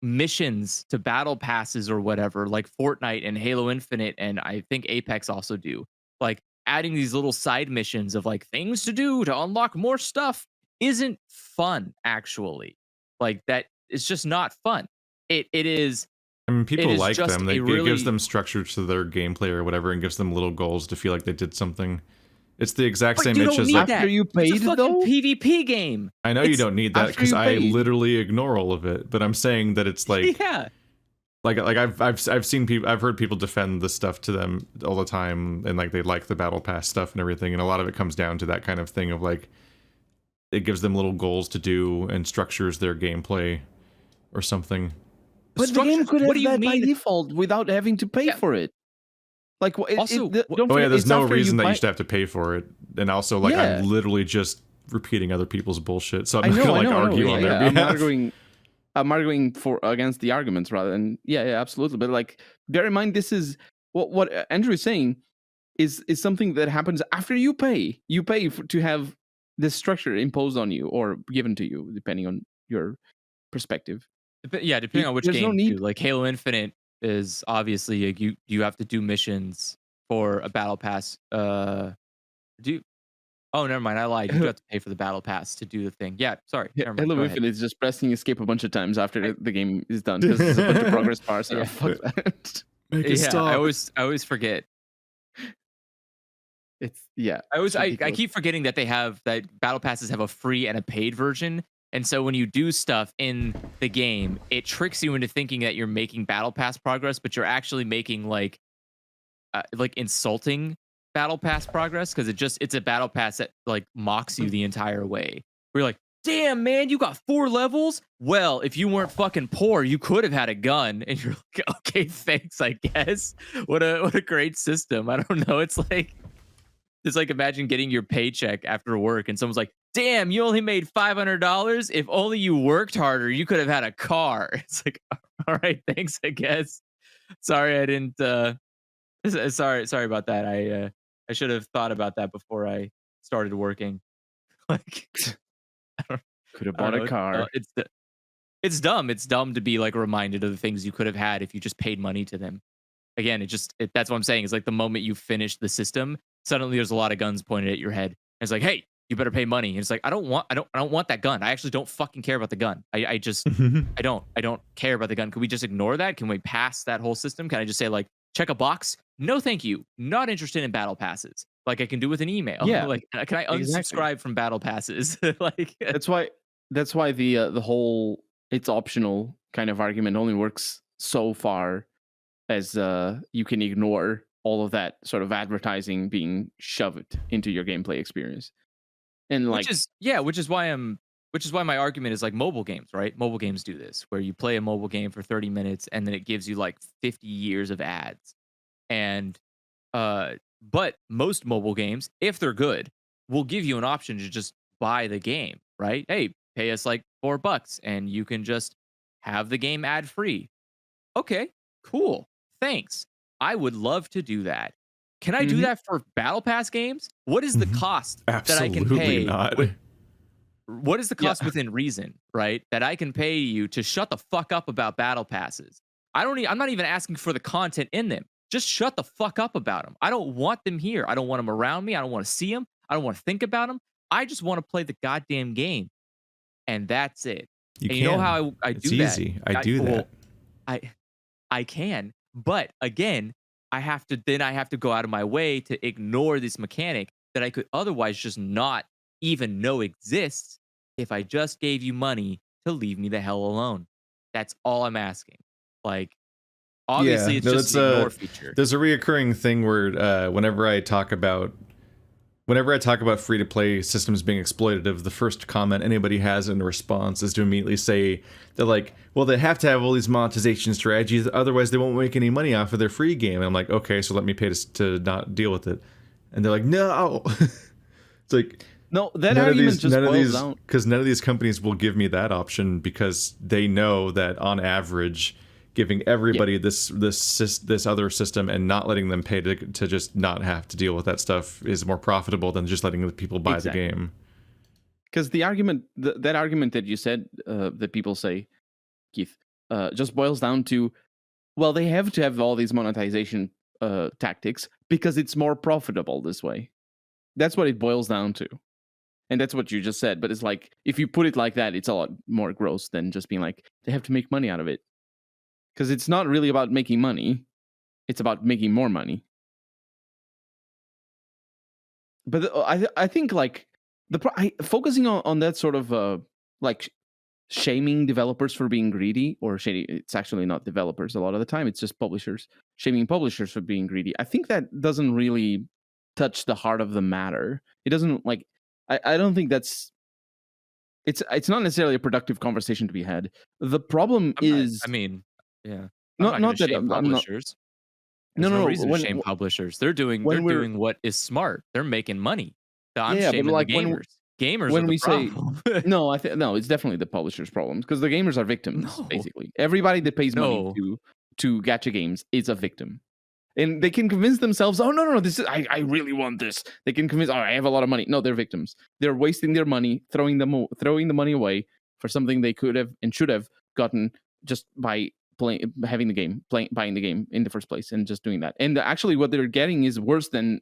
missions to battle passes or whatever, like Fortnite and Halo Infinite, and I think Apex also do. Like adding these little side missions of like things to do to unlock more stuff isn't fun, actually. Like that, it's just not fun. It is I mean, it people is like just them. a It gives really them structure to their gameplay or whatever, and gives them little goals to feel like they did something. It's the exact but same you itch don't as need like. that. After you It's a paid, fucking though? PvP game. I know you It's don't need that after because you I paid. literally ignore all of it. But I'm saying that it's like, yeah. like I've seen people, I've heard people defend this stuff to them all the time, and like they like the battle pass stuff and everything, and a lot of it comes down to that kind of thing of like, it gives them little goals to do and structures their gameplay or something. But the game could What have do you that by mean? default without having to pay Yeah. for it. Like, Also, don't Oh yeah, forget, there's it's no after reason you that buy. you should have to pay for it, and also like Yeah. I'm literally just repeating other people's bullshit, so I'm I not know, gonna I like know, I know. argue on their Yeah, behalf. I'm arguing for against the arguments rather than yeah, absolutely. But like, bear in mind, this is what Andrew is saying is something that happens after you pay. You pay to have this structure imposed on you or given to you, depending on your perspective. Yeah, depending on which There's no game too. need. Like Halo Infinite is obviously like, you have to do missions for a battle pass. Do you, oh never mind, I lied. You do have to pay for the battle pass to do the thing. Yeah, sorry. Never mind. Halo Go ahead. Infinite is just pressing escape a bunch of times after the game is done because there's a bunch of progress bars. Yeah. Fuck that. Make it Yeah, stop. I always forget. It's yeah. I keep forgetting that they have that battle passes have a free and a paid version. And so when you do stuff in the game, it tricks you into thinking that you're making battle pass progress, but you're actually making like insulting battle pass progress because it's a battle pass that like mocks you the entire way. We're like, damn man, you got 4 levels. Well, if you weren't fucking poor, you could have had a gun. And you're like, okay, thanks, I guess. What a great system. I don't know. It's like imagine getting your paycheck after work and someone's like, damn, you only made $500. If only you worked harder, you could have had a car. It's like, all right, thanks, I guess. Sorry, I didn't. Sorry about that. I should have thought about that before I started working. Like, I don't, could have I don't bought know. a car. it's dumb. It's dumb to be like reminded of the things you could have had if you just paid money to them. Again, that's what I'm saying. Is like the moment you finish the system, suddenly there's a lot of guns pointed at your head. And it's like, hey, you better pay money. And it's like, I don't want that gun. I actually don't fucking care about the gun. I don't care about the gun. Can we just ignore that? Can we pass that whole system? Can I just say like, check a box? No, thank you. Not interested in battle passes. Like I can do with an email. Yeah, Like, can I exactly. unsubscribe from battle passes? Like, That's why the whole it's optional kind of argument only works so far as you can ignore all of that sort of advertising being shoved into your gameplay experience. And like, which is why my argument is like mobile games, right? Mobile games do this, where you play a mobile game for 30 minutes and then it gives you like 50 years of ads. And but most mobile games, if they're good, will give you an option to just buy the game, right? Hey, pay us like $4 and you can just have the game ad free. Okay, cool. Thanks. I would love to do that. Can I do Mhm. that for Battle Pass games? What is the cost that I can Absolutely pay? not. What is the Yeah. cost within reason, right? That I can pay you to shut the fuck up about battle passes. I'm not even asking for the content in them. Just shut the fuck up about them. I don't want them here. I don't want them around me. I don't want to see them. I don't want to think about them. I just want to play the goddamn game. And that's it. You And can. you know how I It's do that? easy. I do well, that. I can, but again, I have to go out of my way to ignore this mechanic that I could otherwise just not even know exists if I just gave you money to leave me the hell alone. That's all I'm asking. Like, obviously, Yeah, it's no, just that's an ignore feature. there's a reoccurring thing where whenever I talk about free to play systems being exploitative, the first comment anybody has in response is to immediately say they're like, well, they have to have all these monetization strategies, otherwise they won't make any money off of their free game. And I'm like, okay, so let me pay to not deal with it. And they're like, no. It's like, no, that argument just boils down. because none of these companies will give me that option because they know that on average, giving everybody this other system and not letting them pay to just not have to deal with that stuff is more profitable than just letting the people buy the game. Because the argument, that argument that you said, that people say, Keith, just boils down to, well, they have to have all these monetization tactics because it's more profitable this way. That's what it boils down to. And that's what you just said. But it's like, if you put it like that, it's a lot more gross than just being like, they have to make money out of it. Because it's not really about making money. It's about making more money. But I think like focusing on that sort of like shaming developers for being greedy, or it's actually not developers a lot of the time, it's just publishers shaming publishers for being greedy. I think that doesn't really touch the heart of the matter. It doesn't like I don't think it's not necessarily a productive conversation to be had. The problem is Yeah. I'm not not going to that shame I'm not. publishers. No, There's no no, no. reason to shame publishers. They're doing we're what is smart. They're making money. I'm yeah, but shaming the like gamers. Gamers are when the we say problem. no, no, it's definitely the publisher's problem because the gamers are victims. No. Basically, everybody that pays money No. to gacha games is a victim, and they can convince themselves, oh no, this is I really want this. They can convince, oh, I have a lot of money. No, they're victims. They're wasting their money, throwing the money away for something they could have and should have gotten just by buying the game in the first place and just doing that. And actually, what they're getting is worse than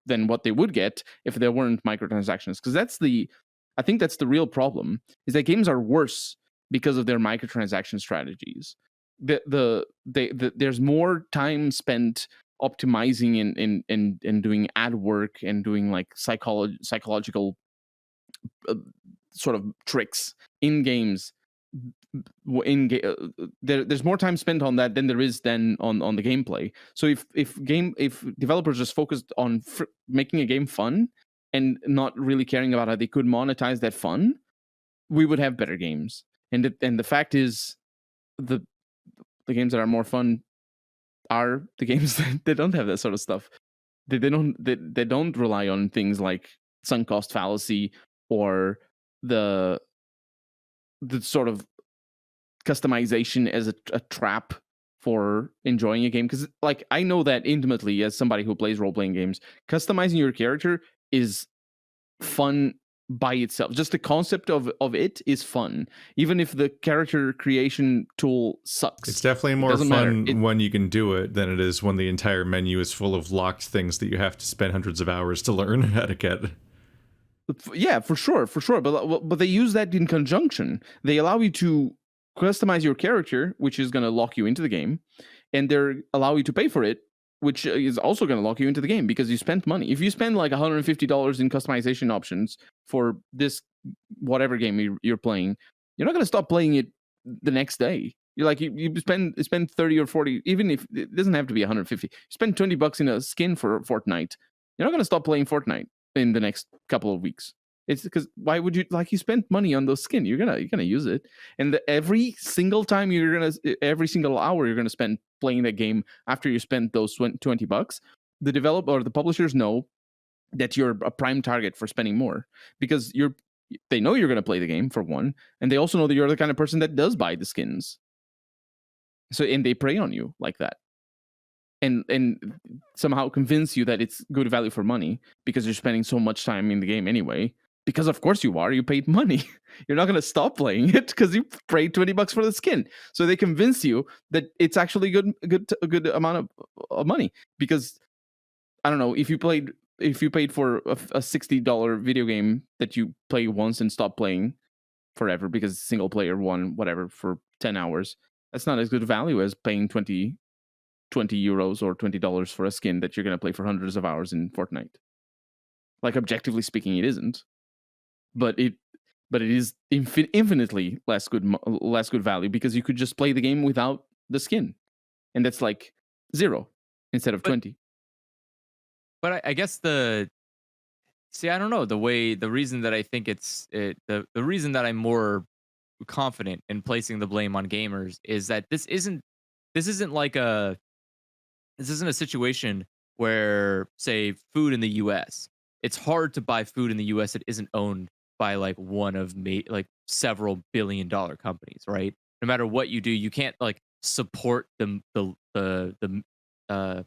what they would get if there weren't microtransactions. Because I think that's the real problem, is that games are worse because of their microtransaction strategies. There's more time spent optimizing and doing ad work and doing like psychological sort of tricks in games. There's more time spent on that than there is then on the gameplay. So if developers just focused on making a game fun and not really caring about how they could monetize that fun, we would have better games. And the fact is, the games that are more fun are the games that don't have that sort of stuff. They don't rely on things like sunk cost fallacy or the sort of customization as a trap for enjoying a game. Because like, I know that intimately as somebody who plays role-playing games, customizing your character is fun by itself. Just the concept of it is fun, even if the character creation tool sucks. It's definitely more fun when you can do it than it is when the entire menu is full of locked things that you have to spend hundreds of hours to learn how to get. Yeah, for sure. But they use that in conjunction. They allow you to customize your character, which is going to lock you into the game, and they allow you to pay for it, which is also going to lock you into the game because you spent money. If you spend like $150 in customization options for this whatever game you're playing, you're not going to stop playing it the next day. You're like you spend 30 or 40, even if it doesn't have to be 150. You spend $20 in a skin for Fortnite. You're not going to stop playing Fortnite in the next couple of weeks. It's because why would you, like, you spent money on those skin, you're gonna use it, and every single time every single hour you're gonna spend playing that game after you spend those $20, the developer or the publishers know that you're a prime target for spending more because they know you're gonna play the game for one, and they also know that you're the kind of person that does buy the skins. So and they prey on you like that. And somehow convince you that it's good value for money because you're spending so much time in the game anyway. Because of course you are. You paid money. You're not going to stop playing it because you paid $20 for the skin. So they convince you that it's actually a good amount of money. Because I don't know, if you paid for a $60 video game that you play once and stop playing forever because single player one whatever for 10 hours, that's not as good value as paying 20 euros or $20 for a skin that you're going to play for hundreds of hours in Fortnite. Like, objectively speaking, it isn't, but it is infinitely less good value because you could just play the game without the skin, and that's like 0 instead of 20. But I guess I don't know, the reason that I think the reason that I'm more confident in placing the blame on gamers is that this isn't a situation where, say, food in the US, it's hard to buy food in the US that isn't owned by like one of like several billion-dollar companies, right? No matter what you do, you can't like support the what's the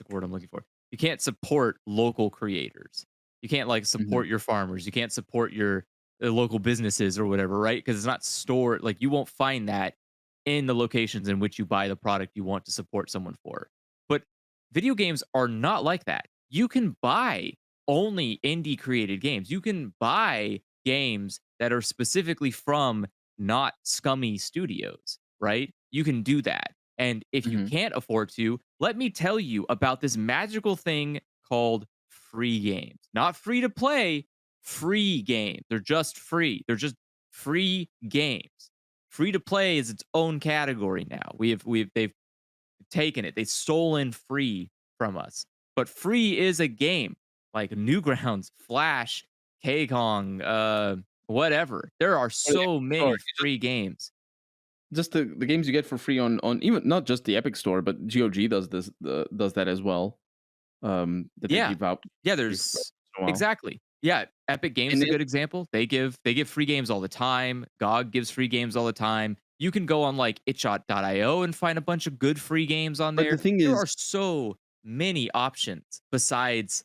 word I'm looking for? You can't support local creators. You can't like support your farmers. You can't support your local businesses or whatever, right? Because it's not stored. Like, you won't find that in the locations in which you buy the product you want to support someone for. But video games are not like that. You can buy only indie created games. You can buy games that are specifically from not scummy studios, right? You can do that. And if you can't afford to, let me tell you about this magical thing called free games. Not free to play, free games. They're just free. They're just free games. Free to play is its own category now. They've taken it. They've stolen free from us. But free is a game like Newgrounds, Flash, K-Kong, whatever. There are so many free games. Just the games you get for free on even not just the Epic Store, but GOG does that as well. That they give out. Yeah, there's exactly. Yeah, Epic Games is a good example. They give free games all the time. GOG gives free games all the time. You can go on like itshot.io and find a bunch of good free games on there. But the thing there is, are so many options besides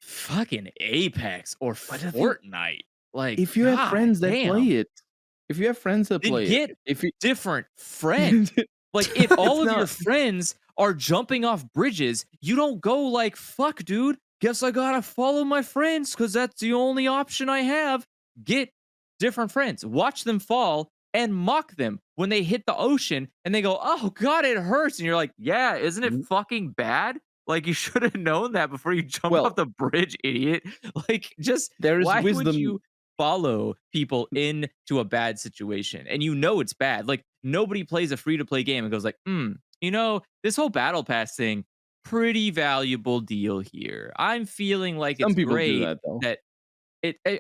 fucking Apex or Fortnite. Like, if you have friends that play it, get different friends. Like, if all of your friends are jumping off bridges, you don't go like, fuck, dude, guess I gotta follow my friends because that's the only option I have. Get different friends. Watch them fall and mock them when they hit the ocean and they go, oh, God, it hurts. And you're like, yeah, isn't it fucking bad? Like, you should have known that before you jump off the bridge, idiot. Like, just why would you follow people into a bad situation? And you know it's bad. Like, nobody plays a free-to-play game and goes like, this whole battle pass thing, pretty valuable deal here. I'm feeling like Some it's people great do that, though.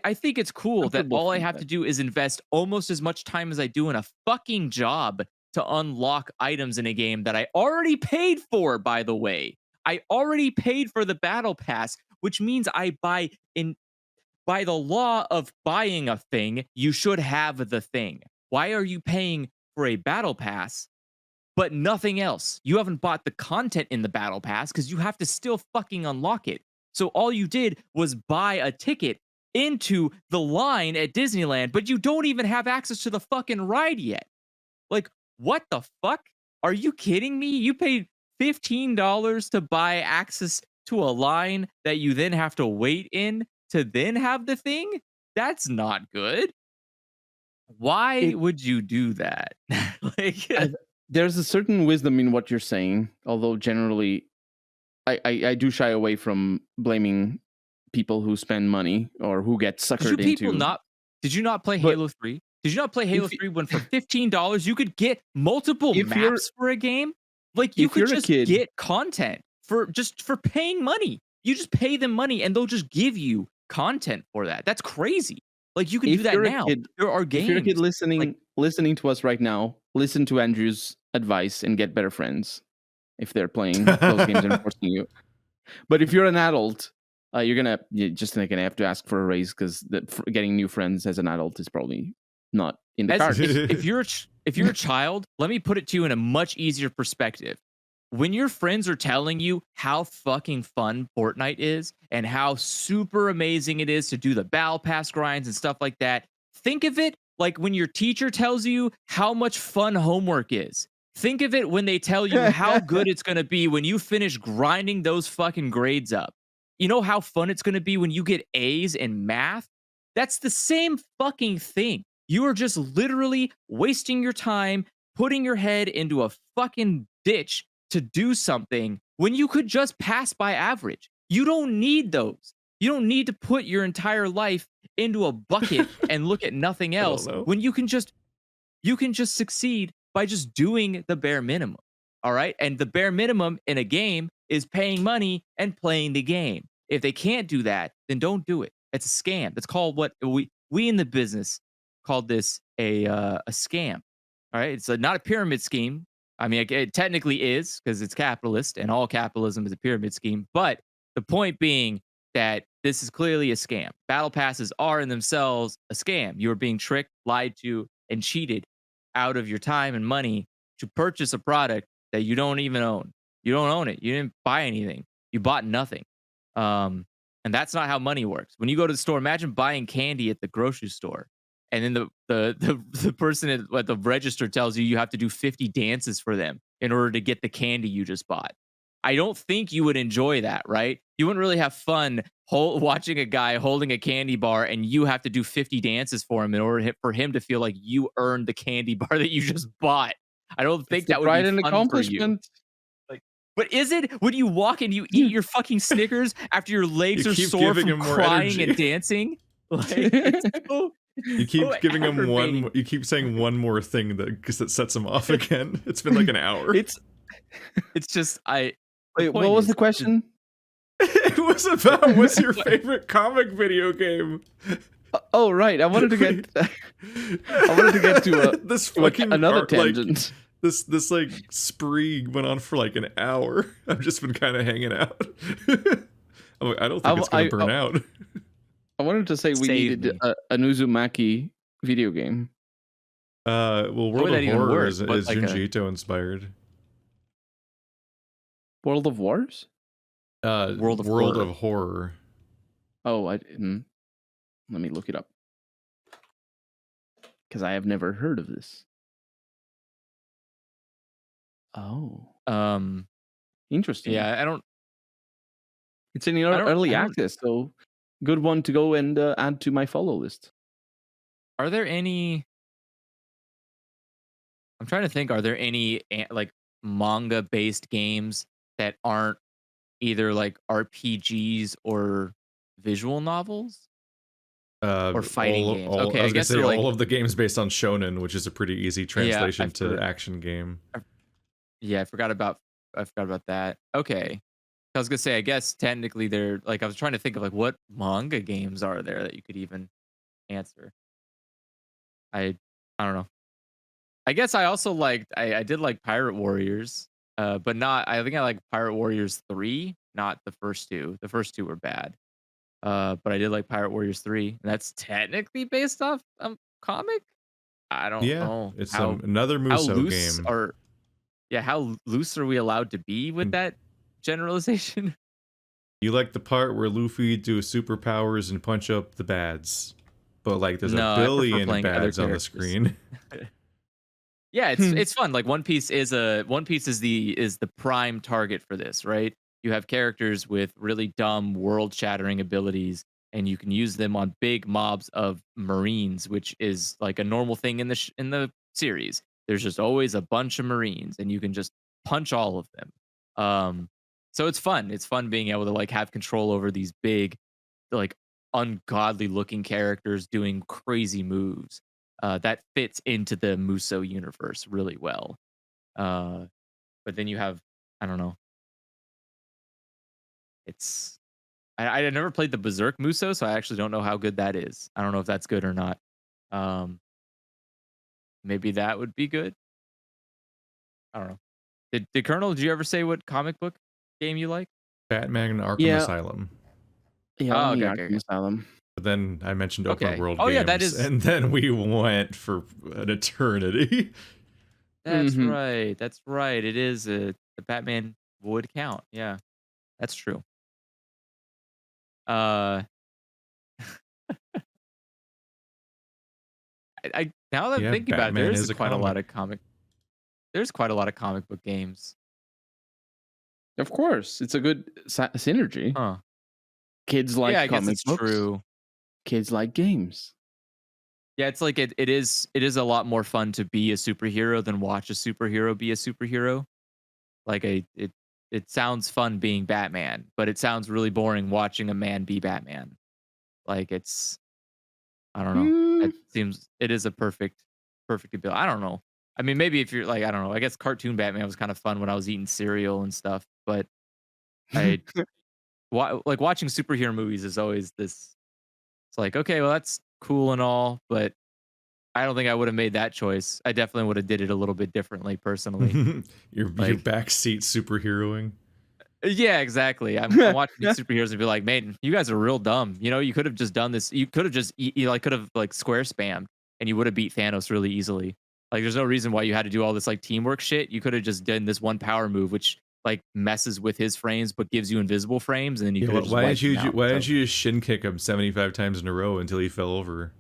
I think it's cool that all I have to do is invest almost as much time as I do in a fucking job to unlock items in a game that I already paid for, by the way. I already paid for the battle pass, which means by the law of buying a thing, you should have the thing. Why are you paying for a battle pass but nothing else? You haven't bought the content in the battle pass because you have to still fucking unlock it. So all you did was buy a ticket into the line at Disneyland, but you don't even have access to the fucking ride yet. Like, what the fuck? Are you kidding me? You paid $15 to buy access to a line that you then have to wait in to then have the thing? That's not good. Why It, would you do that? Like, I, there's a certain wisdom in what you're saying, although generally, I do shy away from blaming people who spend money or who get did you suckered people into. not did you not play But Halo 3? Did you not play Halo if 3 when for $15 you could get multiple if you're maps for a game? Like you if could you're a just kid, get content for paying money. You just pay them money and they'll just give you content for that. That's crazy. Like you can do if that you're a now. kid, There are if you're a kid games. Like listening to us right now, listen to Andrew's advice and get better friends if they're playing those games and forcing you. But if you're an adult, you're just gonna have to ask for a raise because getting new friends as an adult is probably not in the as cards. if you're a child, let me put it to you in a much easier perspective. When your friends are telling you how fucking fun Fortnite is and how super amazing it is to do the battle pass grinds and stuff like that, think of it like when your teacher tells you how much fun homework is. Think of it when they tell you how good it's going to be when you finish grinding those fucking grades up. You know how fun it's going to be when you get A's in math? That's the same fucking thing. You are just literally wasting your time putting your head into a fucking ditch to do something when you could just pass by average. You don't need those. You don't need to put your entire life into a bucket and look at nothing I don't else know. when you can just succeed by just doing the bare minimum. All right? And the bare minimum in a game is paying money and playing the game. If they can't do that, then don't do it. It's a scam. That's called what we in the business called this a scam. All right? It's not a pyramid scheme. I mean, it technically is because it's capitalist and all capitalism is a pyramid scheme. But the point being that this is clearly a scam. Battle passes are in themselves a scam. You are being tricked, lied to, and cheated out of your time and money to purchase a product that you don't even own. You don't own it. You didn't buy anything. You bought nothing. And that's not how money works. When you go to the store, imagine buying candy at the grocery store, and then the person at the register tells you have to do 50 dances for them in order to get the candy you just bought. I don't think you would enjoy that, right? You wouldn't really have fun watching a guy holding a candy bar and you have to do 50 dances for him in order for him to feel like you earned the candy bar that you just bought. I don't It's think the that would be pride and fun for you. accomplishment. Like, but is it when you walk and you eat your fucking Snickers after your legs You are keep sore giving from him more crying and energy. dancing? Like it's so You keep giving him aggravating. one. You keep saying one more thing that sets him off again. It's been like an hour. It's just the Wait, what point was is, the question? It was about what's your favorite comic video game. Oh right, I wanted to get to this to fucking another art, like, tangent. this like spree went on for like an hour. I've just been kind of hanging out. I'm like, I don't think it's gonna burn out. I wanted to say we Save needed me. an Uzumaki video game. Well, would World that of even Horror work? is What, like a Junji Ito inspired. World of Wars? World of World Horror? of Horror. Oh, I didn't. Let me look it up because I have never heard of this. Oh, interesting. Yeah, I don't It's in I don't early I don't access, so good one to go and add to my follow list. are there any I'm trying to think, are there any like manga based games that aren't either like RPGs or visual novels or fighting games? Okay, I I was gonna guess say they're like all of the games based on shonen, which is a pretty easy yeah, translation to action game. I forgot about that. Okay. I was gonna say, I guess technically they're like I was trying to think of like what manga games are there that you could even answer. I I don't know. I guess I also liked I did like Pirate Warriors, but not I think I like Pirate Warriors 3, not the first two. The first two were bad. But I did like Pirate Warriors 3, and that's technically based off comic. I don't Yeah, know it's how another how Muso loose game. are yeah, how loose are we allowed to be with that generalization? You like the part where Luffy do superpowers and punch up the bads, but like there's No, a I prefer billion playing other bads on the characters. screen. Yeah, it's fun. Like One Piece is the prime target for this, right? You have characters with really dumb world-shattering abilities, and you can use them on big mobs of Marines, which is like a normal thing in the series. There's just always a bunch of Marines, and you can just punch all of them. So it's fun. It's fun being able to like have control over these big, like ungodly looking characters doing crazy moves. That fits into the Muso universe really well. But then you have, I don't know, it's I never played the Berserk Muso, so I actually don't know how good that is. I don't know if that's good or not. Um, Maybe that would be good. I don't know. Did Colonel? Did you ever say what comic book game you like? Batman Arkham Yeah. Asylum. Yeah, Oh, only okay, Arkham okay. Asylum. But then I mentioned open Okay. world Oh, games, yeah, that is- and then we went for an eternity. That's Mhm. right. That's right. It is the Batman would count. Yeah, that's true. Uh, I now that I'm Yeah, thinking about it, Batman there's is a quite a lot comic. of there's quite a lot of comic book games. Of course, it's a good synergy. Huh. Kids like Yeah, I guess comic it's books. true. Kids like games. Yeah, it's like it is a lot more fun to be a superhero than watch a superhero be a superhero. Like it sounds fun being Batman, but it sounds really boring watching a man be Batman. Like it's I don't know. Mm, It seems it is a perfect ability. I don't know. I mean, maybe if you're like I don't know. I guess cartoon Batman was kind of fun when I was eating cereal and stuff, but I like watching superhero movies is always this. It's like, okay, well, that's cool and all, but I don't think I would have made that choice. I definitely would have did it a little bit differently, personally. your Like, backseat superheroing. yeah, exactly. I'm watching these superheroes and be like, man, you guys are real dumb. You know, you could have just done this. You could have just, you like, could have like square spammed, and you would have beat Thanos really easily. Like, there's no reason why you had to do all this like teamwork shit. You could have just done this one power move, which like messes with his frames but gives you invisible frames, and then you could have just Why wiped did him you out. why So, didn't you just shin kick him 75 times in a row until he fell over?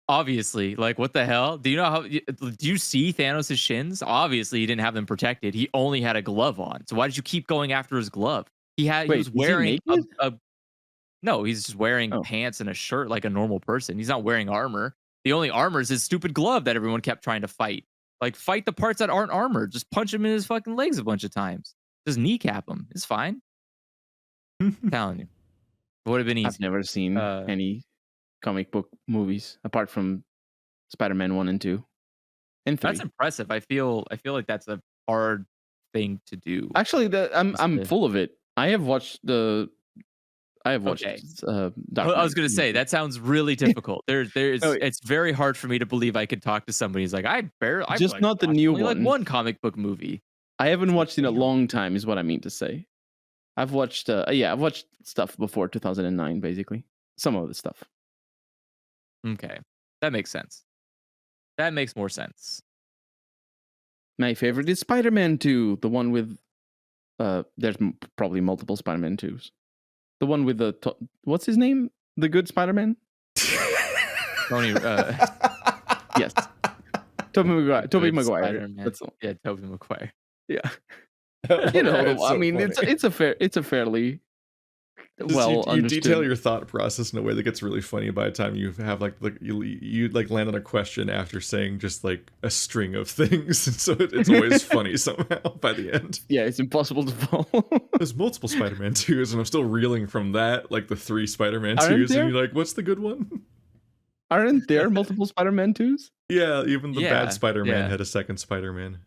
obviously, like, what the hell? Do you know how? Do you see Thanos' shins? Obviously, he didn't have them protected. He only had a glove on. So why did you keep going after his glove? He Wait, was is he wearing naked? a no. He's just wearing Oh. pants and a shirt like a normal person. He's not wearing armor. The only armor is his stupid glove that everyone kept trying to fight. Like, fight the parts that aren't armor. Just punch him in his fucking legs a bunch of times. Just kneecap him. It's fine. I'm telling you, it would have been easy. I've never seen any comic book movies apart from Spider-Man 1 and 2 and 3. That's impressive. I feel like that's a hard thing to do. Actually, I'm full of it. I have watched Okay. Dark I was Knight. gonna say that sounds really difficult. There's No, it's very hard for me to believe I could talk to somebody who's like I Just like, not the watched new only, like one. one comic book movie. I haven't watched in a Damn. long time, is what I mean to say. I've watched I've watched stuff before 2009, basically. Some of the stuff. Okay, that makes sense. That makes more sense. My favorite is Spider-Man 2, the one with there's probably multiple Spider-Man 2s. The one with the what's his name? The good Spider-Man? Tony, Yes. Tobey Maguire. good Maguire. Spider-Man. That's all. Yeah, Tobey Maguire. Yeah. You know, It's I so mean, funny. it's a fairly Just well you understood. detail your thought process in a way that gets really funny by the time you have like you like land on a question after saying just like a string of things, and so it's always funny somehow by the end. Yeah, it's impossible to follow. There's multiple Spider-Man 2s, and I'm still reeling from that, like the 3 Spider-Man Aren't 2s, there? and you're like, what's the good one? Aren't there multiple Spider-Man 2s? Yeah, even the Yeah, bad Spider-Man yeah. had a second Spider-Man.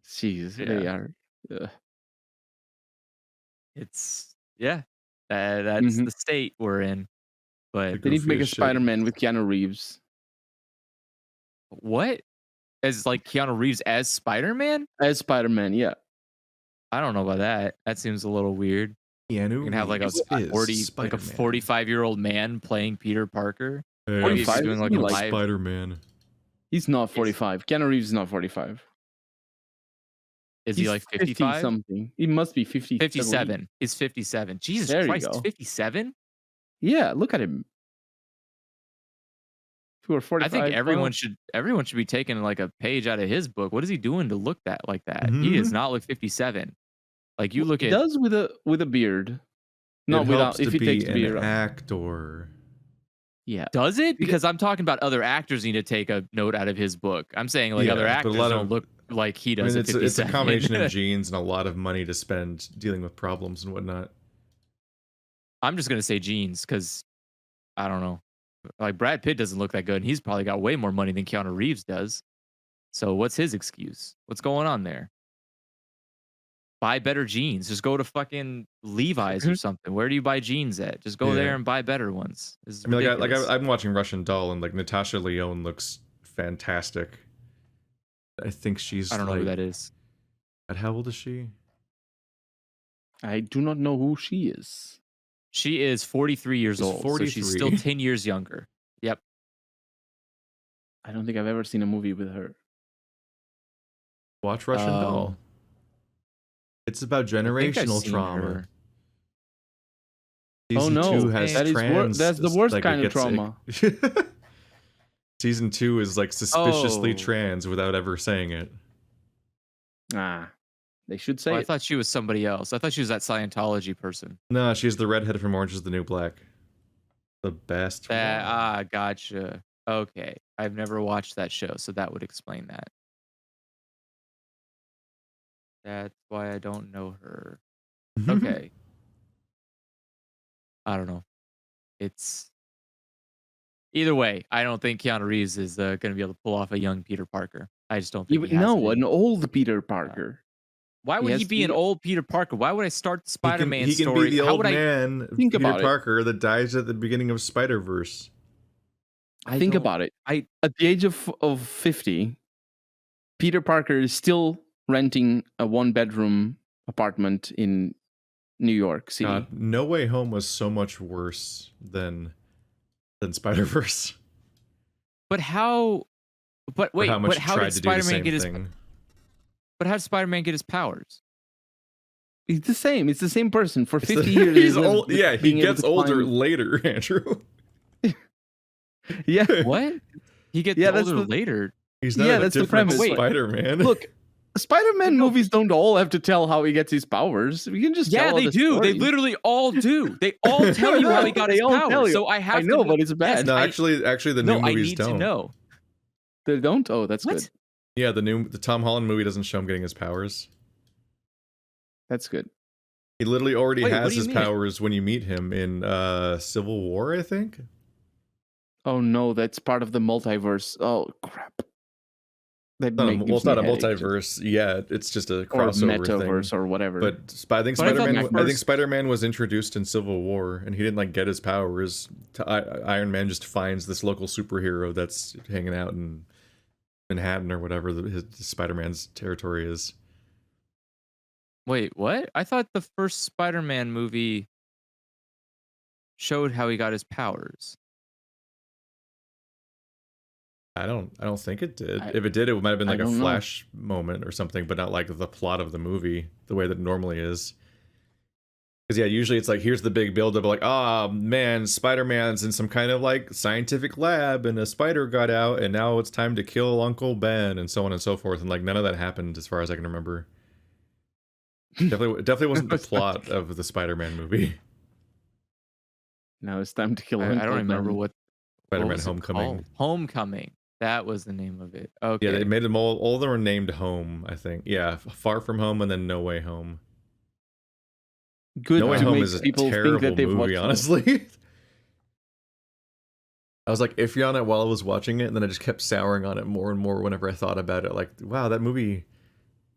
Jeez, Yeah. they are. It's that's Mhm. the state we're in. But They need to make a Goofiest shit. Spider-Man with Keanu Reeves what? As like Keanu Reeves as Spider-Man? as Spider-Man. Yeah, I don't know about that. That seems a little weird. Keanu You can have like a Reeves is 45-year-old man playing Peter Parker. Hey, Maybe he's 45? doing like He a like live. Spider-Man. he's not 45. Keanu Reeves is not 45. Is he like 50 55? something. He must be 50. 57. He's 57. Jesus There you Christ, go. 57? Yeah, look at him. If you were I 45, think well, everyone should be taking like a page out of his book. What is he doing to look that like that? He does not look 57. Like you look he at does with a beard. Not it without helps if to he takes be the an beard off. actor. Yeah. does it? Because- Because I'm talking about other actors need to take a note out of his book. I'm saying like other Yeah, but a actors lot don't of- look like he I does mean, at it's 57. a combination of genes and a lot of money to spend dealing with problems and whatnot. I'm just gonna say genes because I don't know. Like Brad Pitt doesn't look that good, and he's probably got way more money than Keanu Reeves does. So what's his excuse? What's going on there? Buy better jeans. Just go to fucking Levi's or something. Where do you buy jeans at? Just go Yeah. there and buy better ones. This is I mean, ridiculous. I've been watching Russian Doll, and like Natasha Lyonne looks fantastic. I think she's I don't know like, who that is. At how old is she? I do not know who she is. She is 43 years She's old, so she's still 43. 10 years younger. Yep. I don't think I've ever seen a movie with her. Watch Russian Oh. Doll. It's about I think I've generational seen trauma. her. Season Oh, no. 2 has That is trans. that's the worst like, it kind of gets- trauma. Season 2 is like suspiciously Oh. trans without ever saying it. Ah, they should say Oh, I it. thought she was somebody else. I thought she was that Scientology person. No, she's the redhead from Orange is the New Black. The best. one. Gotcha. Okay. I've never watched that show, so that would explain that. That's why I don't know her. Okay. I don't know. It's either way. I don't think Keanu Reeves is going to be able to pull off a young Peter Parker. I just don't think. He has No, it. an old Peter Parker. Why would he has be an the- old Peter Parker? Why would I start the Spider-Man he can story? be the How old would I? man, Think Peter about it. Parker, that dies at the beginning of Spider-Verse. Think don't- about it. I- At the age of 50, Peter Parker is still renting a one-bedroom apartment in New York City. God, No Way Home was so much worse than Spider-Verse. But how? But wait. How much But he how tried did to do the Spider-Man same get his? thing. But how did Spider-Man get his powers? It's the same. It's the same person for It's 50 the- years. He's lived old. with Yeah, he being able gets to older climb- later, Andrew. Yeah. What? He gets Yeah, that's older the- later. He's not Yeah, a that's the different premise. Wait, Spider-Man. Look, Spider-Man movies don't all have to tell how he gets his powers. We can just Yeah, tell they the do. They story. literally all do. They all tell you how he got They his all tell powers. you. So I have I know, to. but it's bad. Yes, no, I- actually, the no, new I movies need don't. to know. They don't? Oh, that's What? good. Yeah, the Tom Holland movie doesn't show him getting his powers. That's good. He literally already Wait, what has do you his mean? powers when you meet him in Civil War, I think. Oh no, that's part of the multiverse. Oh crap. That Well, gives it's not a me headache. multiverse yet. It's just a Or crossover metaverse thing. or whatever. But I think But I thought Spider-Man. the I think first- Spider-Man was introduced in Civil War, and he didn't like get his powers. Iron Man just finds this local superhero that's hanging out in Manhattan or whatever his Spider-Man's territory is. Wait, what? I thought the first Spider-Man movie showed how he got his powers. I don't think it did. I- If it did, it might have been I like a don't know. flash moment or something, but not like the plot of the movie the way that it normally is. Because yeah, usually it's like here's the big build-up, like, oh man, Spider-Man's in some kind of like scientific lab, and a spider got out, and now it's time to kill Uncle Ben, and so on and so forth. And like none of that happened, as far as I can remember. Definitely wasn't the plot of the Spider-Man movie. now it's time to kill I Uncle don't remember Ben. what Spider-Man was it Homecoming. called? Homecoming. That was the name of it. Okay. Yeah, they made them all of them were named Home, I think. Yeah, Far From Home and then No Way Home. Good No Way to Home make is a people think terrible that they've movie, watched it. honestly. I was like iffy on it while I was watching it, and then I just kept souring on it more and more whenever I thought about it. Like, wow, that movie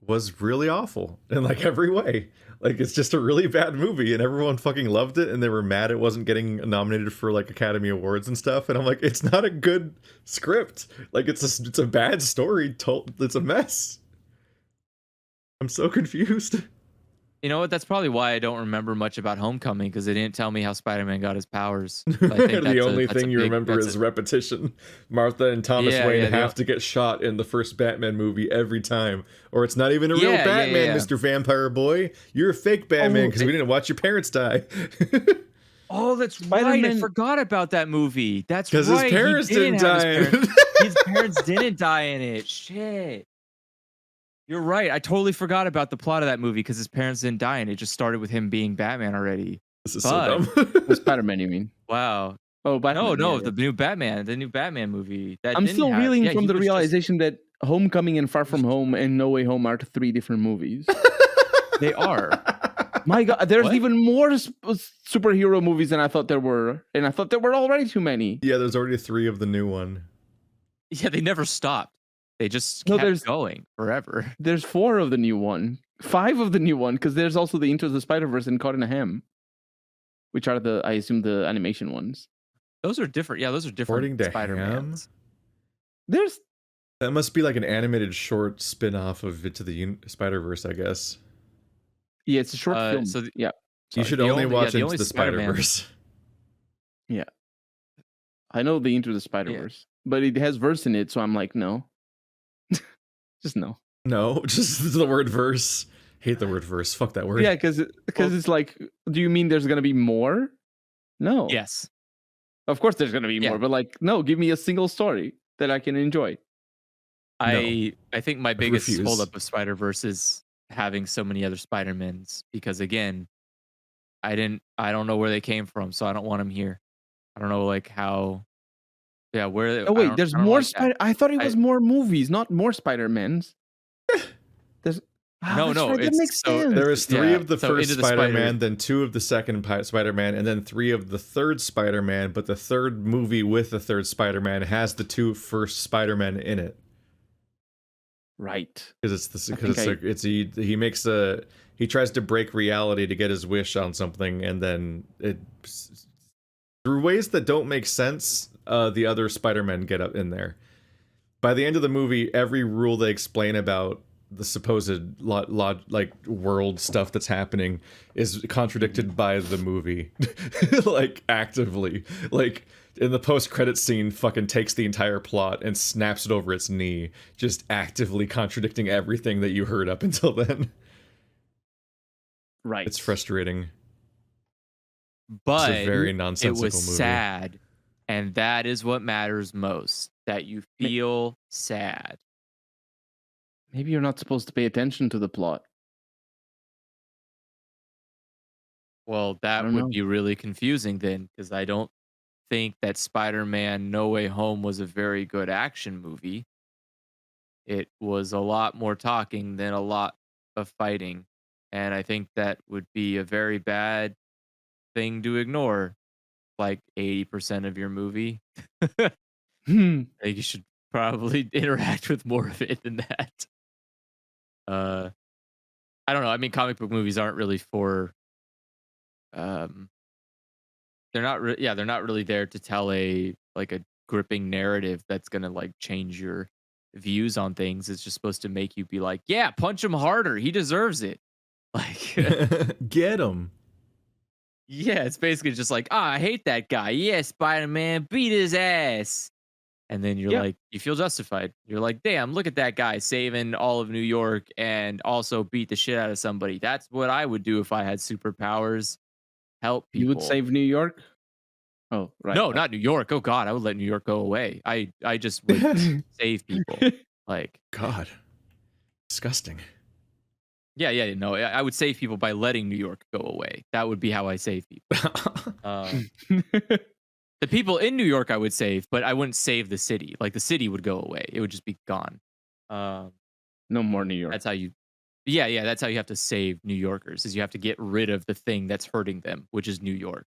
was really awful in like every way. Like, it's just a really bad movie, and everyone fucking loved it, and they were mad it wasn't getting nominated for like Academy Awards and stuff. And I'm like, it's not a good script. Like, it's a bad story told. It's a mess. I'm so confused. You know what? That's probably why I don't remember much about Homecoming, because they didn't tell me how Spider-Man got his powers. So I think The only that's a thing you big, remember is repetition. Martha and Thomas Yeah, Wayne yeah, have to get shot in the first Batman movie every time, or it's not even a real Yeah, yeah, Batman, yeah. Mr. Vampire Boy. You're a fake Batman Oh, because we didn't watch your parents die. Oh, that's right. I Spider-Man- forgot about that movie. That's Because right. his parents He didn't have die in it. His parents didn't die in it. Shit. You're right. I totally forgot about the plot of that movie because his parents didn't die and it just started with him being Batman already. This is Fuck. so dumb. Spider-Man, you mean? Wow. Oh, Batman. No, yeah, the new Batman movie. That I'm didn't still have, reeling yeah, from he the was just- realization that Homecoming and Far From Home and No Way Home are 3 different movies. they are. My God, there's What? even more superhero movies than I thought there were, and I thought there were already too many. Yeah, there's already 3 of the new one. Yeah, they never stopped. They just No, kept there's- going forever. There's 4 of the new one, 5 of the new one, because there's also the Into the Spider-Verse and Caught in a Ham, which are I assume the animation ones. Those are different. Yeah, those are different According to Spider-Mans. There's That must be like an animated short spin-off of Into the Spider-Verse, I guess. yeah, it's a short film. so yeah, You sorry. should The only only- watch the Into only the Spider-Man- Spider-Verse. I know the Into the Spider-Verse, but it has verse in it, so I'm like, no, just no. No, just the word verse. Hate the word verse. Fuck that word. Yeah, because it's like, do you mean there's gonna be more? No. Yes. Of course there's gonna be Yeah. more, but like, no, give me a single story that I can enjoy. I think my biggest refuse. holdup of Spider-Verse is having so many other Spider-Mans, because again, I don't know where they came from, so I don't want them here. I don't know like how. Yeah, where? Oh wait, there's more Spider. I thought it was I- more movies, not more Spider-Mans. There's No, that's no, right, that it's makes so- sense. There was 3 Yeah, of the so first Into the Spider-Man, Spider- then 2 of the second Spider-Man, and then 3 of the third Spider-Man, but the third movie with the third Spider-Man has the 2 first Spider-Man in it. Right. Because he makes he tries to break reality to get his wish on something, and then it through ways that don't make sense, the other Spider-Men get up in there. By the end of the movie, every rule they explain about the supposed world stuff that's happening is contradicted by the movie. Like actively. Like in the post-credit scene, fucking takes the entire plot and snaps it over its knee, just actively contradicting everything that you heard up until then. Right. It's frustrating. but It's a very it nonsensical was movie. sad, and that is what matters most. That you feel sad. Maybe you're not supposed to pay attention to the plot. Well, that don't would know. be really confusing then, because I don't think that Spider-Man No Way Home was a very good action movie. It was a lot more talking than a lot of fighting. And I think that would be a very bad thing to ignore, like 80% of your movie. Hmm. I think you should probably interact with more of it than that. I don't know. I mean, comic book movies aren't really for they're not they're not really there to tell a gripping narrative that's gonna like change your views on things. It's just supposed to make you be like, yeah, punch him harder, he deserves it. Like Get him. yeah, it's basically just like, I hate that guy, yeah, Spider-Man, beat his ass. And then you're Yeah. like, you feel justified. You're like, damn, look at that guy saving all of New York and also beat the shit out of somebody. That's what I would do if I had superpowers. Help people. You would save New York? Oh, right. No, not New York. Oh God, I would let New York go away. I just would save people. Like, God. Disgusting. yeah, no, I would save people by letting New York go away. That would be how I save people. The people in New York I would save, but I wouldn't save the city. Like the city would go away. It would just be gone. No more New York. That's how you that's how you have to save New Yorkers, is you have to get rid of the thing that's hurting them, which is New York.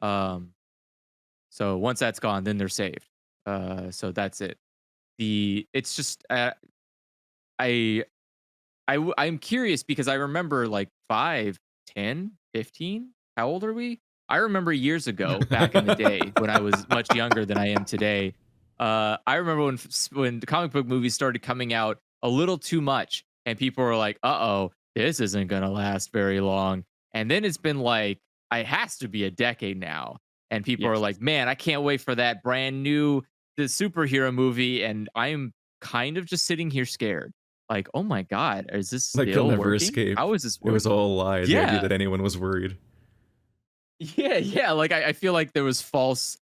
So once that's gone, then they're saved. So that's it. It's just I'm curious because I remember like 5, 10, 15. How old are we? I remember years ago, back in the day, when I was much younger than I am today. I remember when the comic book movies started coming out a little too much, and people were like, "Uh-oh, this isn't gonna last very long. And then it's been like, it has to be a decade now. And people are Yes. like, man, I can't wait for that brand new the superhero movie. And I'm kind of just sitting here scared. Like, oh my God, is this Like they'll still never working? escape. How is this It was working? all a lie. The idea Yeah. that anyone was worried. Yeah, yeah. Like I feel like there was false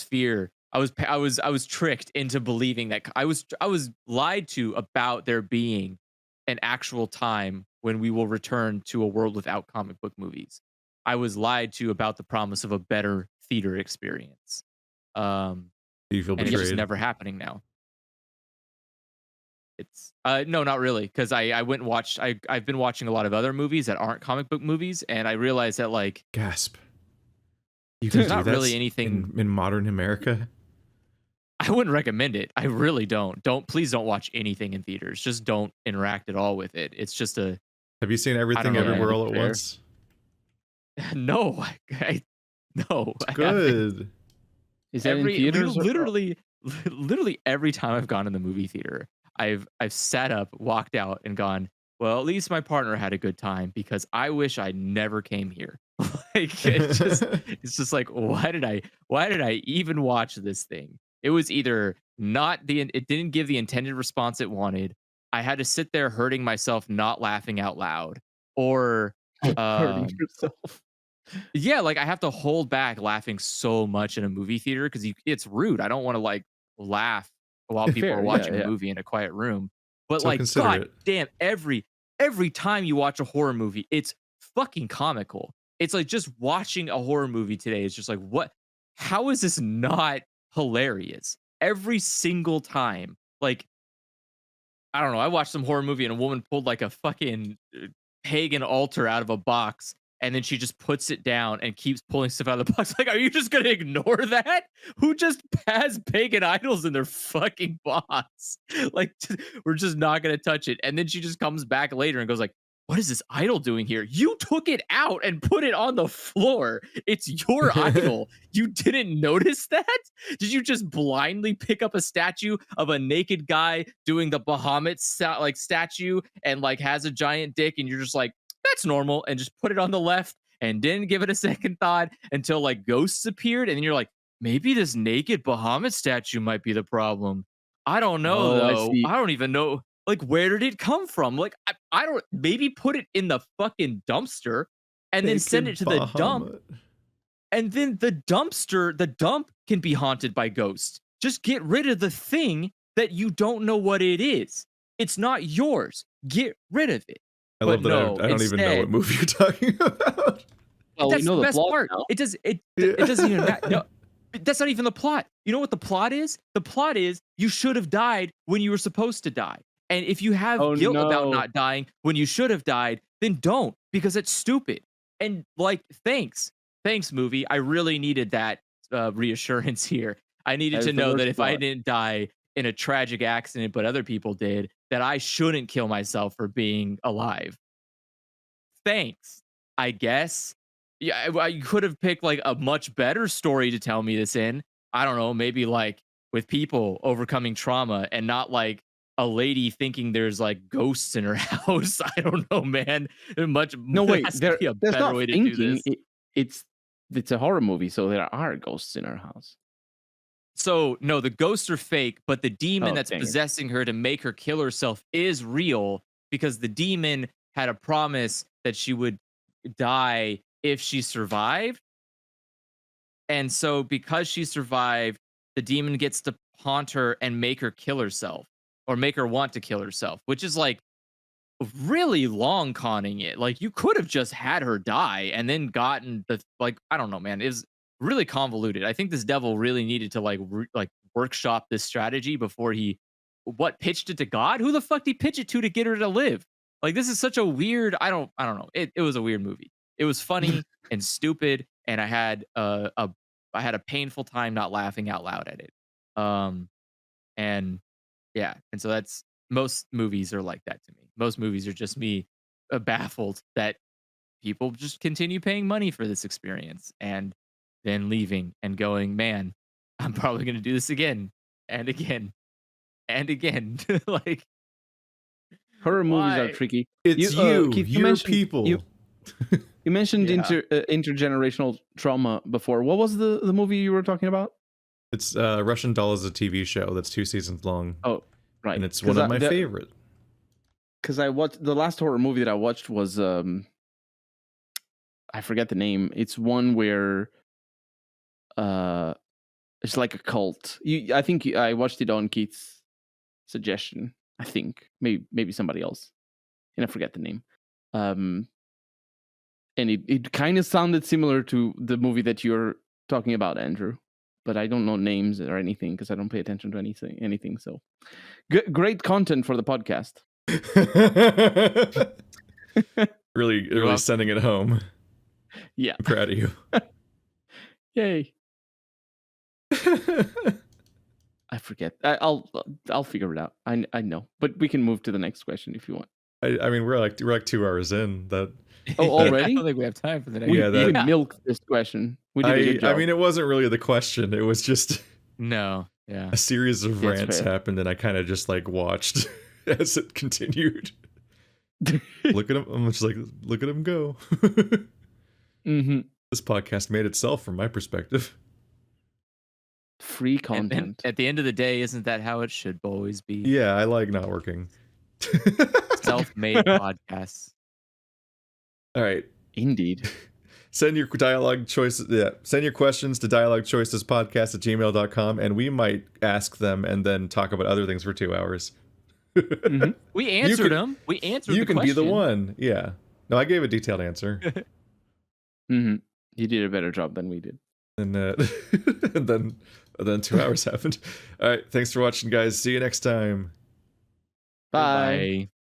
fear. I was tricked into believing that I was lied to about there being an actual time when we will return to a world without comic book movies. I was lied to about the promise of a better theater experience. Um, Do you feel and it's just betrayed? never happening now. It's no, not really, because I went and watched. I've been watching a lot of other movies that aren't comic book movies, and I realized that like Gasp. You can there's do not that really anything. in modern America? I wouldn't recommend it. I really don't. Please don't watch anything in theaters. Just don't interact at all with it. It's just a Have you seen I don't Everything know, Yeah, Everywhere man. that's All at fair. Once? No, no, It's I haven't. good. Is that in theaters or? Literally every time I've gone in the movie theater, I've sat up, walked out, and gone. Well, at least my partner had a good time because I wish I never came here. Like it's just like why did I even watch this thing? It was either not the it didn't give the intended response it wanted. I had to sit there hurting myself, not laughing out loud, or Hurting um yourself. yeah, like I have to hold back laughing so much in a movie theater because it's rude. I don't want to like laugh while people are Fair, yeah, watching a yeah. movie in a quiet room. But So like, god considerate. damn, every time you watch a horror movie, it's fucking comical. It's like just watching a horror movie today is just like, what? How is this not hilarious? Every single time. Like, I don't know. I watched some horror movie and a woman pulled like a fucking pagan altar out of a box and then she just puts it down and keeps pulling stuff out of the box. Like, are you just gonna ignore that? Who just has pagan idols in their fucking box? Like, we're just not gonna touch it. And then she just comes back later and goes like, "What is this idol doing here? You took it out and put it on the floor. It's your idol. You didn't notice that? Did you just blindly pick up a statue of a naked guy doing the Bahamut like statue and like has a giant dick and you're just like, that's normal, and just put it on the left and didn't give it a second thought until like ghosts appeared and then you're like, maybe this naked Bahamut statue might be the problem. I don't know Oh, I though. see. I don't even know like where did it come from? Like I don't maybe put it in the fucking dumpster and then send it Naked to the dump Bahamut. and then the dump can be haunted by ghosts. Just get rid of the thing that you don't know what it is. It's not yours. Get rid of it. I But love that no, I don't even know what instead, movie you're talking about. Well, we that's know the the best plot part. now. It doesn't even matter. No, that's not even the plot. You know what the plot is? The plot is you should have died when you were supposed to die. And if you have Oh guilt about no. not dying when you should have died, then don't because it's stupid. And like, thanks, movie. I really needed that reassurance here. I needed That to is the know that worst if I part. didn't die in a tragic accident, but other people did, that I shouldn't kill myself for being alive. Thanks, I guess. Yeah, I could have picked like a much better story to tell me this in. I don't know, maybe like with people overcoming trauma and not like a lady thinking there's like ghosts in her house. I don't know, man. Much No, there wait, has to be a there's better not way to do thinking. this. It's it's a horror movie, so there are ghosts in our house. So no, the ghosts are fake, but the demon Oh, that's dang it. possessing her to make her kill herself is real because the demon had a promise that she would die if she survived. And so because she survived, the demon gets to haunt her and make her kill herself or make her want to kill herself, which is like really long conning it. Like you could have just had her die and then gotten the like I don't know, man. It was really convoluted. I think this devil really needed to like workshop this strategy before he what pitched it to God? Who the fuck did he pitch it to get her to live? Like this is such a weird I don't know. It was a weird movie. It was funny and stupid and I had a painful time not laughing out loud at it. Um and yeah, and so that's most movies are like that to me. Most movies are just me baffled that people just continue paying money for this experience and then leaving and going, man, I'm probably going to do this again and again and again. Like, Horror movies are Why? tricky. It's you, Keith, your mentioned, people. You mentioned Yeah. intergenerational trauma before. What was the movie you were talking about? It's Russian Doll is a TV show that's 2 seasons long. Oh, right. And it's one of my favorite. Because I watched the last horror movie that I watched was I forget the name. It's one where it's like a cult. I think I watched it on Keith's suggestion. I think maybe somebody else, and I forget the name. And it kind of sounded similar to the movie that you're talking about, Andrew. But I don't know names or anything because I don't pay attention to anything. So, great content for the podcast. really sending it home. Yeah, I'm proud of you. Yay! I forget. I'll figure it out. I know, but we can move to the next question if you want. I mean, we're like 2 hours in. That Oh, already? I don't think we have time for the next. We one. milked this question. We did a good job. I mean, it wasn't really the question. It was just No. Yeah. a series of That's rants fair. happened, and I kind of just like watched as it continued. Look at him. I'm just like, look at him go. Mm-hmm. This podcast made itself from my perspective. Free And content. at the end of the day, isn't that how it should always be? Yeah, I like not working. Self-made podcasts. All right. Indeed. Send your dialogue choices. Yeah, send your questions to dialoguechoicespodcast@gmail.com, and we might ask them and then talk about other things for 2 hours. Mm-hmm. We answered them. We answered. You the can be the question. one. Yeah. No, I gave a detailed answer. Mm-hmm. You did a better job than we did. And and then 2 hours happened. All right. Thanks for watching, guys. See you next time. Bye. Bye.